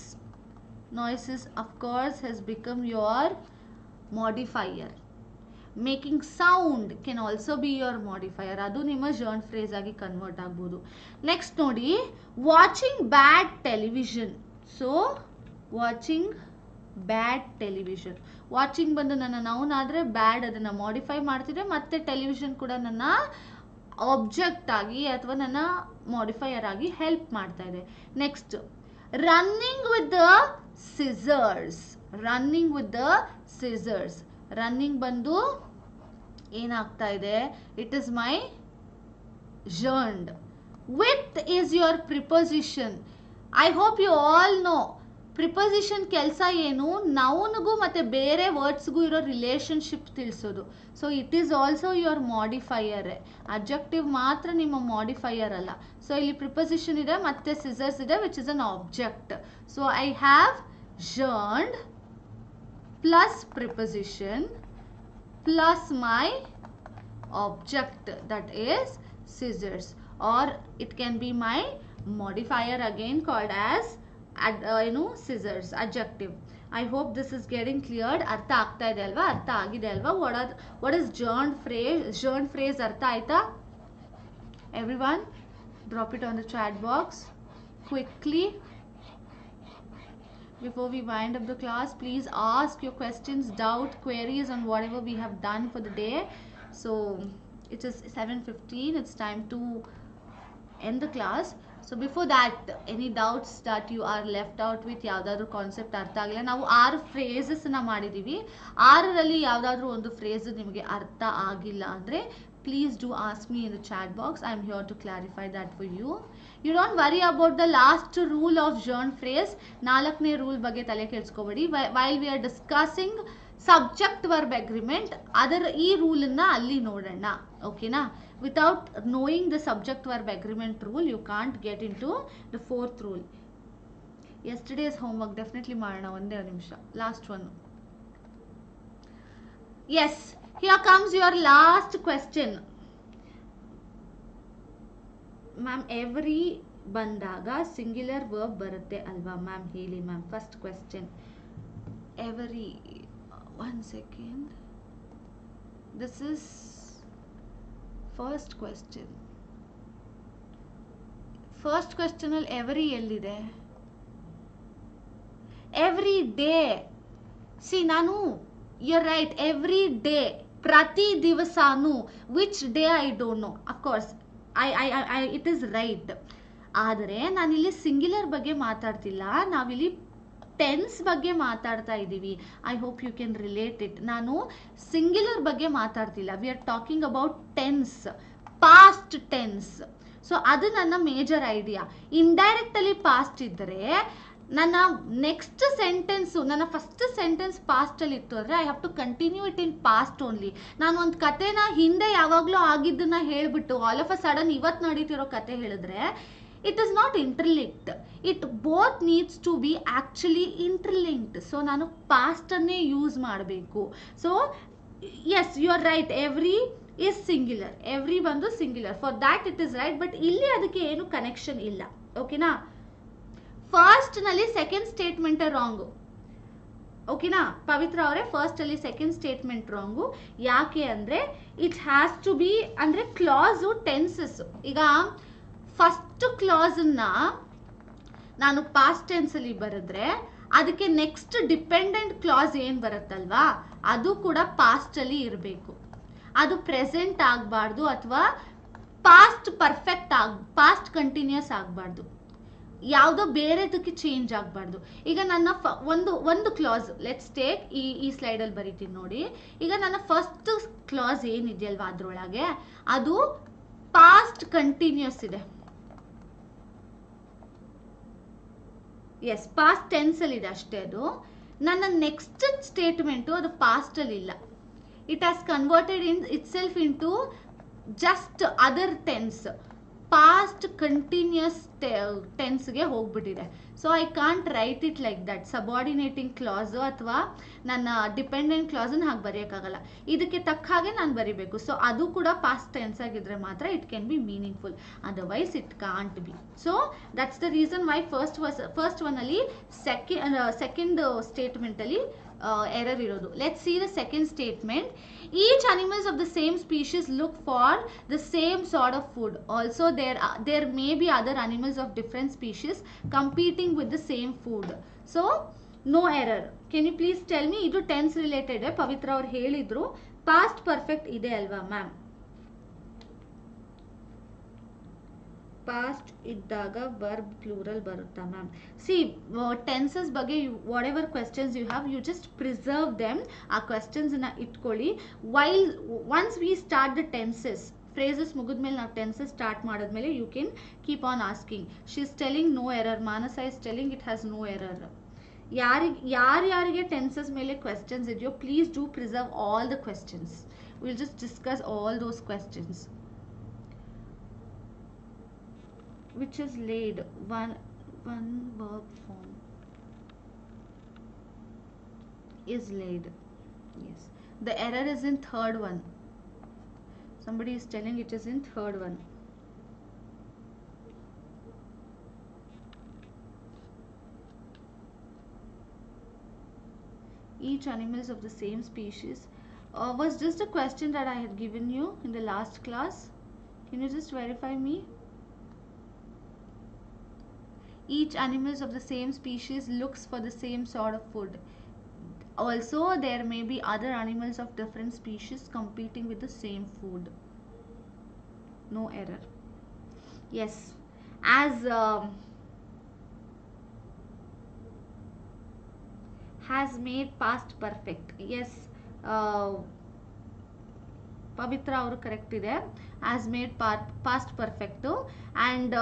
Noise is of course has become your modifier. Making sound can also be your modifier, adu ನಿಮ್ಮ joined phrase ಆಗಿ convert ಆಗಬಹುದು. Next ನೋಡಿ, watching ಬ್ಯಾಡ್ television. So watching ಬ್ಯಾಡ್ television, watching ಬಂದು ನನ್ನ noun ಆದರೆ ಬ್ಯಾಡ್ ಅದನ್ನು modify ಮಾಡ್ತಿದ್ರೆ, ಮತ್ತೆ ಟೆಲಿವಿಷನ್ ಕೂಡ ನನ್ನ ಆಬ್ಜೆಕ್ಟ್ ಆಗಿ ಅಥವಾ ನನ್ನ ಮಾಡಿಫೈಯರ್ ಆಗಿ ಹೆಲ್ಪ್ ಮಾಡ್ತಾ ಇದೆ. Next, running with the scissors. Running with the scissors, running ಬಂದು ಏನಾಗ್ತಾ ಇದೆ, it is my gerund. With is your preposition. I hope you all know preposition ಕೆಲಸ ಏನು, ನೌನ್ಗೂ ಮತ್ತು ಬೇರೆ ವರ್ಡ್ಸ್ಗೂ ಇರೋ ರಿಲೇಷನ್ಶಿಪ್ ತಿಳಿಸೋದು. So it is also your modifier. Adjective ಮಾತ್ರ ನಿಮ್ಮ ಮಾಡಿಫೈಯರ್ ಅಲ್ಲ. ಸೊ ಇಲ್ಲಿ ಪ್ರಿಪೋಸಿಷನ್ ಇದೆ ಮತ್ತು ಸಿಸರ್ಸ್ ಇದೆ which is an object. So I have gerund plus preposition plus my object, that is scissors, or it can be my modifier again called as scissors, adjective. I hope this is getting cleared. ಅರ್ಥ ಆಗ್ತಾ ಇದೆ ಅಲ್ವಾ, ಅರ್ಥ ಆಗಿದೆ ಅಲ್ವಾ? what is joined phrase ಅರ್ಥ ಆಯ್ತಾ? Everyone drop it on the chat box quickly. Before we wind up the class, please ask your questions, doubt, queries on whatever we have done for the day. So it is 7:15, it's time to end the class. So before that any doubts that you are left out with ಯಾವುದಾದ್ರೂ concept ಅರ್ಥ ಆಗಿಲ್ಲ. ನಾವು 6 ಫ್ರೇಸಸ್ನ ಮಾಡಿದ್ದೀವಿ. 6ರಲ್ಲಿ ಯಾವುದಾದ್ರೂ ಒಂದು phrase ನಿಮಗೆ ಅರ್ಥ ಆಗಿಲ್ಲ ಅಂದರೆ please do ask me in the chat box. I am here to clarify that for you. You don't worry about the last rule of join phrase. 4ನೇ ರೂಲ್ ಬಗ್ಗೆ ತಲೆ ಕೆಡಿಸ್ಕೋಬೇಡಿ. while we are discussing subject verb agreement, ಅದರ ಈ ರೂಲನ್ನು ಅಲ್ಲಿ ನೋಡೋಣ, ಓಕೆನಾ? Without knowing the subject verb agreement rule, you can't get into the 4th rule. Yesterday's homework definitely ಮಾಡೋಣ. ಒಂದೇ ನಿಮಿಷ, last one. Yes, here comes your last question. Ma'am every ಬಂದಾಗ singular verb ಬರುತ್ತೆ ಅಲ್ವಾ ಮ್ಯಾಮ್? ಹೇಳಿ ma'am. First question. Every, one second, this is first question. First question ಅಲ್ಲಿ every ಎಲ್ಲಿದೆ? Every day. C, ನಾನು you're right, every day, ಪ್ರತಿ ದಿವಸಾನು. which day I don't know, of course it is right. ಆದರೆ ನಾನಿಲ್ಲಿ singular ಬಗ್ಗೆ ಮಾತಾಡ್ತಿಲ್ಲ, ನಾವಿಲ್ಲಿ tense ಬಗ್ಗೆ ಮಾತಾಡ್ತಾ ಇದ್ದೀವಿ. I hope you can relate it. ನಾನು ಸಿಂಗ್ಯುಲರ್ ಬಗ್ಗೆ ಮಾತಾಡ್ತಿಲ್ಲ. We are talking about tense, past tense. So ಅದು ನನ್ನ ಮೇಜರ್ ಐಡಿಯಾ. ಇಂಡೈರೆಕ್ಟಲ್ಲಿ ಪಾಸ್ಟ್ ಇದ್ದರೆ ನನ್ನ ನೆಕ್ಸ್ಟ್ ಸೆಂಟೆನ್ಸು, ನನ್ನ ಫಸ್ಟ್ ಸೆಂಟೆನ್ಸ್ ಪಾಸ್ಟಲ್ಲಿ ಇತ್ತು ಅಂದರೆ I have to continue it in past only. ನಾನು ಒಂದು ಕತೆನ ಹಿಂದೆ ಯಾವಾಗಲೂ ಆಗಿದ್ದನ್ನ ಹೇಳಿಬಿಟ್ಟು ಆಲ್ ಆಫ್ ಅ ಸಡನ್ ಇವತ್ತು ನಡೀತಿರೋ ಕತೆ ಹೇಳಿದ್ರೆ it is not interlinked. It both needs to be actually interlinked. So ನಾನು ಪಾಸ್ಟನ್ನೇ ಯೂಸ್ ಮಾಡಬೇಕು. So yes, you are right, every is singular. Every ಬಂದು singular, for that it is right. But ಇಲ್ಲಿ ಅದಕ್ಕೆ ಏನು ಕನೆಕ್ಷನ್ ಇಲ್ಲ, ಓಕೆನಾ? ಫಸ್ಟ್ ನಲ್ಲಿ ಸೆಕೆಂಡ್ ಸ್ಟೇಟ್ಮೆಂಟ್ ರಾಂಗು, ಓಕೆನಾ ಪವಿತ್ರ ಅವರೇ? ಫಸ್ಟ್ ಅಲ್ಲಿ ಸೆಕೆಂಡ್ ಸ್ಟೇಟ್ಮೆಂಟ್ ರಾಂಗು. ಯಾಕೆ ಅಂದ್ರೆ ಇಟ್ ಹ್ಯಾಸ್ ಟು ಬಿ, ಅಂದ್ರೆ ಕ್ಲಾಸು ಟೆನ್ಸಸ್. ಈಗ ಫಸ್ಟ್ ಕ್ಲಾಸನ್ನ ನಾನು ಪಾಸ್ಟ್ ಟೆನ್ಸ್ ಅಲ್ಲಿ ಬರೆದ್ರೆ ಅದಕ್ಕೆ ನೆಕ್ಸ್ಟ್ ಡಿಪೆಂಡೆಂಟ್ ಕ್ಲಾಸ್ ಏನ್ ಬರುತ್ತಲ್ವಾ, ಅದು ಕೂಡ ಪಾಸ್ಟ್ ಅಲ್ಲಿ ಇರಬೇಕು. ಅದು ಪ್ರೆಸೆಂಟ್ ಆಗಬಾರ್ದು ಅಥವಾ ಪಾಸ್ಟ್ ಪರ್ಫೆಕ್ಟ್ ಪಾಸ್ಟ್ ಕಂಟಿನ್ಯೂಸ್ ಆಗಬಾರ್ದು. ಯಾವುದೋ ಬೇರೆದಕ್ಕೆ ಚೇಂಜ್ ಆಗಬಾರ್ದು. ಈಗ ನನ್ನ ಒಂದು ಕ್ಲಾಸ್ ಲೆಟ್ಸ್ ಟೇಕ್, ಈ ಸ್ಲೈಡಲ್ಲಿ ಬರೀತೀನಿ ನೋಡಿ. ಈಗ ನನ್ನ ಫಸ್ಟ್ ಕ್ಲಾಸ್ ಏನಿದೆಯಲ್ವಾ ಅದರೊಳಗೆ ಅದು ಪಾಸ್ಟ್ ಕಂಟಿನ್ಯೂಸ್ ಇದೆ. ಎಸ್, ಪಾಸ್ಟ್ ಟೆನ್ಸಲ್ಲಿ ಇದೆ ಅಷ್ಟೇ. ಅದು ನನ್ನ ನೆಕ್ಸ್ಟ್ ಸ್ಟೇಟ್ಮೆಂಟು ಅದು ಪಾಸ್ಟಲ್ಲಿ ಇಲ್ಲ. It has converted in itself into just other tense, past continuous ಟೆನ್ಸ್ಗೆ ಹೋಗ್ಬಿಟ್ಟಿದೆ. So I can't write it like that. Subordinating clause ಅಥವಾ ನನ್ನ ಡಿಪೆಂಡೆಂಟ್ ಕ್ಲಾಸನ್ನು ಹಾಗೆ ಬರೆಯೋಕ್ಕಾಗಲ್ಲ. ಇದಕ್ಕೆ ತಕ್ಕ ಹಾಗೆ ನಾನು ಬರಿಬೇಕು. ಸೊ ಅದು ಕೂಡ ಪಾಸ್ಟ್ ಟೆನ್ಸ್ ಆಗಿದ್ರೆ ಮಾತ್ರ it can B meaningful, otherwise it can't be. So that's the reason why first one ಅಲ್ಲಿ ಸೆಕೆಂಡ್ ಸ್ಟೇಟ್ಮೆಂಟಲ್ಲಿ error ಇರೋದು. Let's see the second statement. Each animals of the same species look for the same sort of food. Also there may be other animals of different species competing with the same food. So no error. Can you please tell me, ಇದು tense related. ಪವಿತ್ರ ಅವರು ಹೇಳಿದ್ರು past perfect ಇದೆ ಅಲ್ವಾ ma'am? Past ಇದ್ದಾಗ verb plural ಬರುತ್ತಾ ma'am? See, tenses ಬಗ್ಗೆ whatever questions you have, you just preserve them. ಆ ಕ್ವೆಶ್ಚನ್ಸ್ನ ಇಟ್ಕೊಳ್ಳಿ. While once we start the tenses, phrases ಮುಗಿದ್ಮೇಲೆ ನಾವು ಟೆನ್ಸಸ್ ಸ್ಟಾರ್ಟ್ ಮಾಡಿದ್ಮೇಲೆ you can keep on asking. She is telling no error, Manasa is telling it has no error. ಯಾರ್ಯಾರಿಗೆ tenses ಮೇಲೆ questions ಇದೆಯೋ please do preserve all the questions. Will just discuss all those questions. Which is laid, one verb form is laid. Yes, the error is in third one. Somebody is telling it is in third one. Each animals of the same species was just a question that I had given you in the last class. Can you just verify me? Each animals of the same species looks for the same sort of food. Also there may be other animals of different species competing with the same food. No error. Yes, as has made past perfect. Yes, Pavithra ಅವರು correct ಇದೆ. As made past perfect. And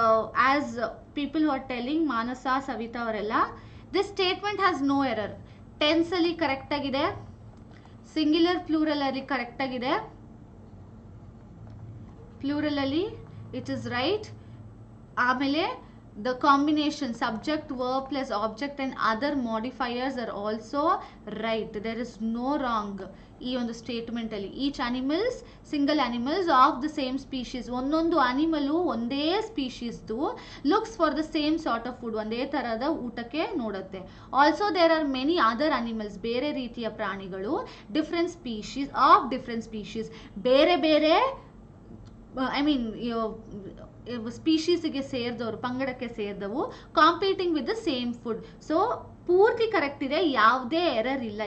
as people who are telling, Manasa, Savitha ಅವರೆಲ್ಲ, this statement has no error. ಟೆನ್ಸಲ್ಲಿ ಕರೆಕ್ಟಾಗಿದೆ, singular ಪ್ಲೂರಲಲ್ಲಿ ಕರೆಕ್ಟಾಗಿದೆ, ಪ್ಲೂರಲಲ್ಲಿ it is right. ಆಮೇಲೆ the combination subject verb plus object and other modifiers are also right. There is no wrong ಈ ಒಂದು statement ಅಲ್ಲಿ. Each animals, single animals of the same species, ಒಂದೊಂದು ಅನಿಮಲು ಒಂದೇ ಸ್ಪೀಶೀಸ್ದು looks for the same sort of food, ಒಂದೇ ತರಹದ ಊಟಕ್ಕೆ ನೋಡುತ್ತೆ. Also there are many other animals, ಬೇರೆ ರೀತಿಯ ಪ್ರಾಣಿಗಳು, different species of different species, ಬೇರೆ ಬೇರೆ ಐ ಮೀನ್ ಸ್ಪೀಶೀಸ್ಗೆ ಸೇರಿದವರು, ಪಂಗಡಕ್ಕೆ ಸೇರಿದವು, competing with the same food. So ಪೂರ್ತಿ ಕರೆಕ್ಟ್ ಇದೆ, ಯಾವುದೇ ಎರರ್ ಇಲ್ಲ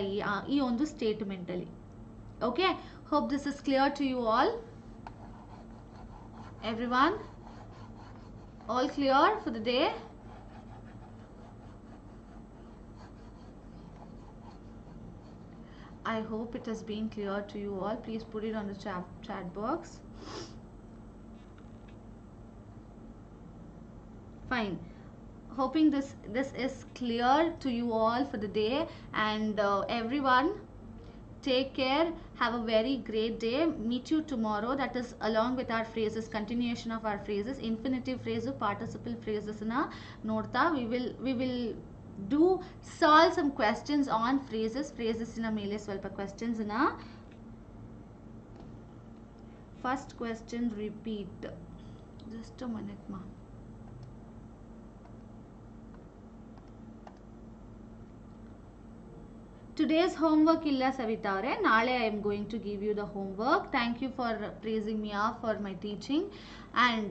ಈ ಒಂದು ಸ್ಟೇಟ್ಮೆಂಟ್ ಅಲ್ಲಿ. Okay, hope this is clear to you all. Everyone, all clear for the day? I hope it has been clear to you all. Please put it on the chat box. Fine. Hoping this is clear to you all for the day. And everyone, take care. Have a very great day. Meet you tomorrow. That is along with our phrases, continuation of our phrases, infinitive phrase, participle phrases na nodta. We will solve some questions on phrases ina mele swalpa questions na. First question, repeat. Just a minute ma. Today's homework illa Savita avare, naale I am going to give you the homework. Thank you for praising me up for my teaching. And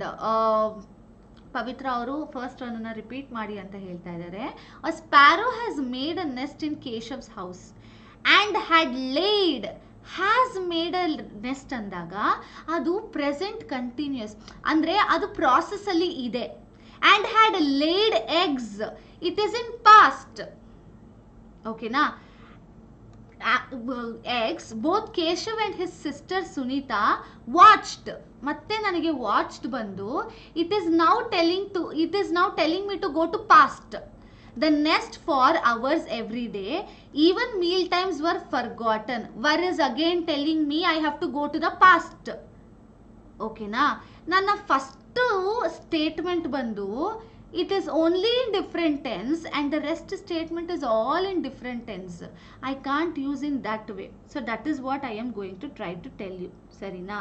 Pavithra ಅವರು first ಅನ್ನ repeat ಮಾಡಿ ಅಂತ ಹೇಳ್ತಾ ಇದ್ದಾರೆ. A sparrow has made a nest in Keshav's house and had laid. Has made a nest ಅಂದಾಗ ಅದು present continuous, ಅಂದರೆ ಅದು ಪ್ರಾಸೆಸ್ಸಲ್ಲಿ ಇದೆ. And had laid eggs, it is in past. ಓಕೆನಾ? eggs, both Keshav and his sister Sunita watched. ಮತ್ತೆ ನನಗೆ watched ಬಂದು it is now telling me to go to past. The nest for hours every day, even meal times were forgotten. Were is again telling me I have to go to the past. ಓಕೆನಾ? ನನ್ನ first statement ಬಂದು it is only in different tense and the rest statement is all in different tense. I can't use in that way. So that is what I am going to try to tell you. Sarina?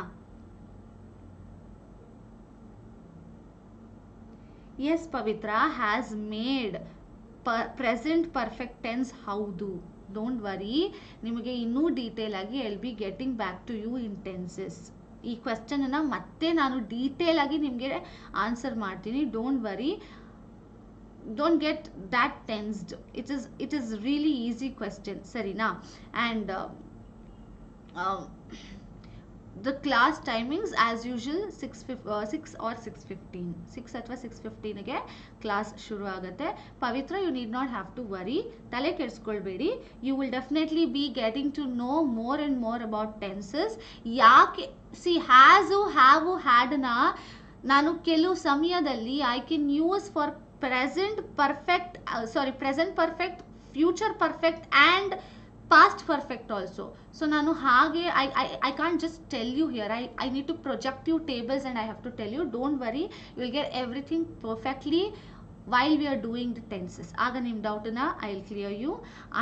Yes, Pavitra has made present perfect tense howdu. Don't worry. ನಿಮಗೆ ಇನ್ನೂ detail ಆಗಿ I will be getting back to you in tenses. ಈ question ಅನ್ನ ಮತ್ತೆ ನಾನು detail ಆಗಿ ನಿಮಗೆ answer ಮಾಡ್ತೀನಿ. Don't worry, don't get that tensed. It is really easy question, sarina? And the class timings as usual 6 or 6:15, 6 ಅಥವಾ 6:15 ಗೆ class ಶುರು ಆಗುತ್ತೆ. ಪವಿತ್ರ, you need not have to worry, ತಲೆ ಕೆಡಿಸ್ಕೊಳ್ಬೇಡಿ. You will definitely be getting to know more and more about tenses. ಯಾಕೆ has, have, had ನ ನಾನು ಕೆಲವು ಸಮಯದಲ್ಲಿ I can use for present perfect, future perfect and past perfect also. So nanu hage I can't just tell you here. I need to project you tables and I have to tell you. Don't worry, you will get everything perfectly while we are doing the tenses. Aga nim doubt na I'll clear you.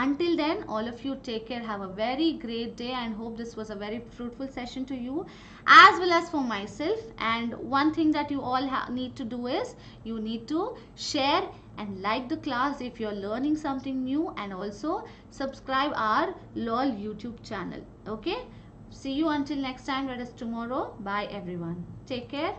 Until then, all of you take care. Have a very great day and hope this was a very fruitful session to you as well as for myself. And one thing that you all need to do is you need to share and like the class if you are learning something new, and also subscribe our LOL YouTube channel. Okay, see you until next time, that is tomorrow. Bye everyone, take care.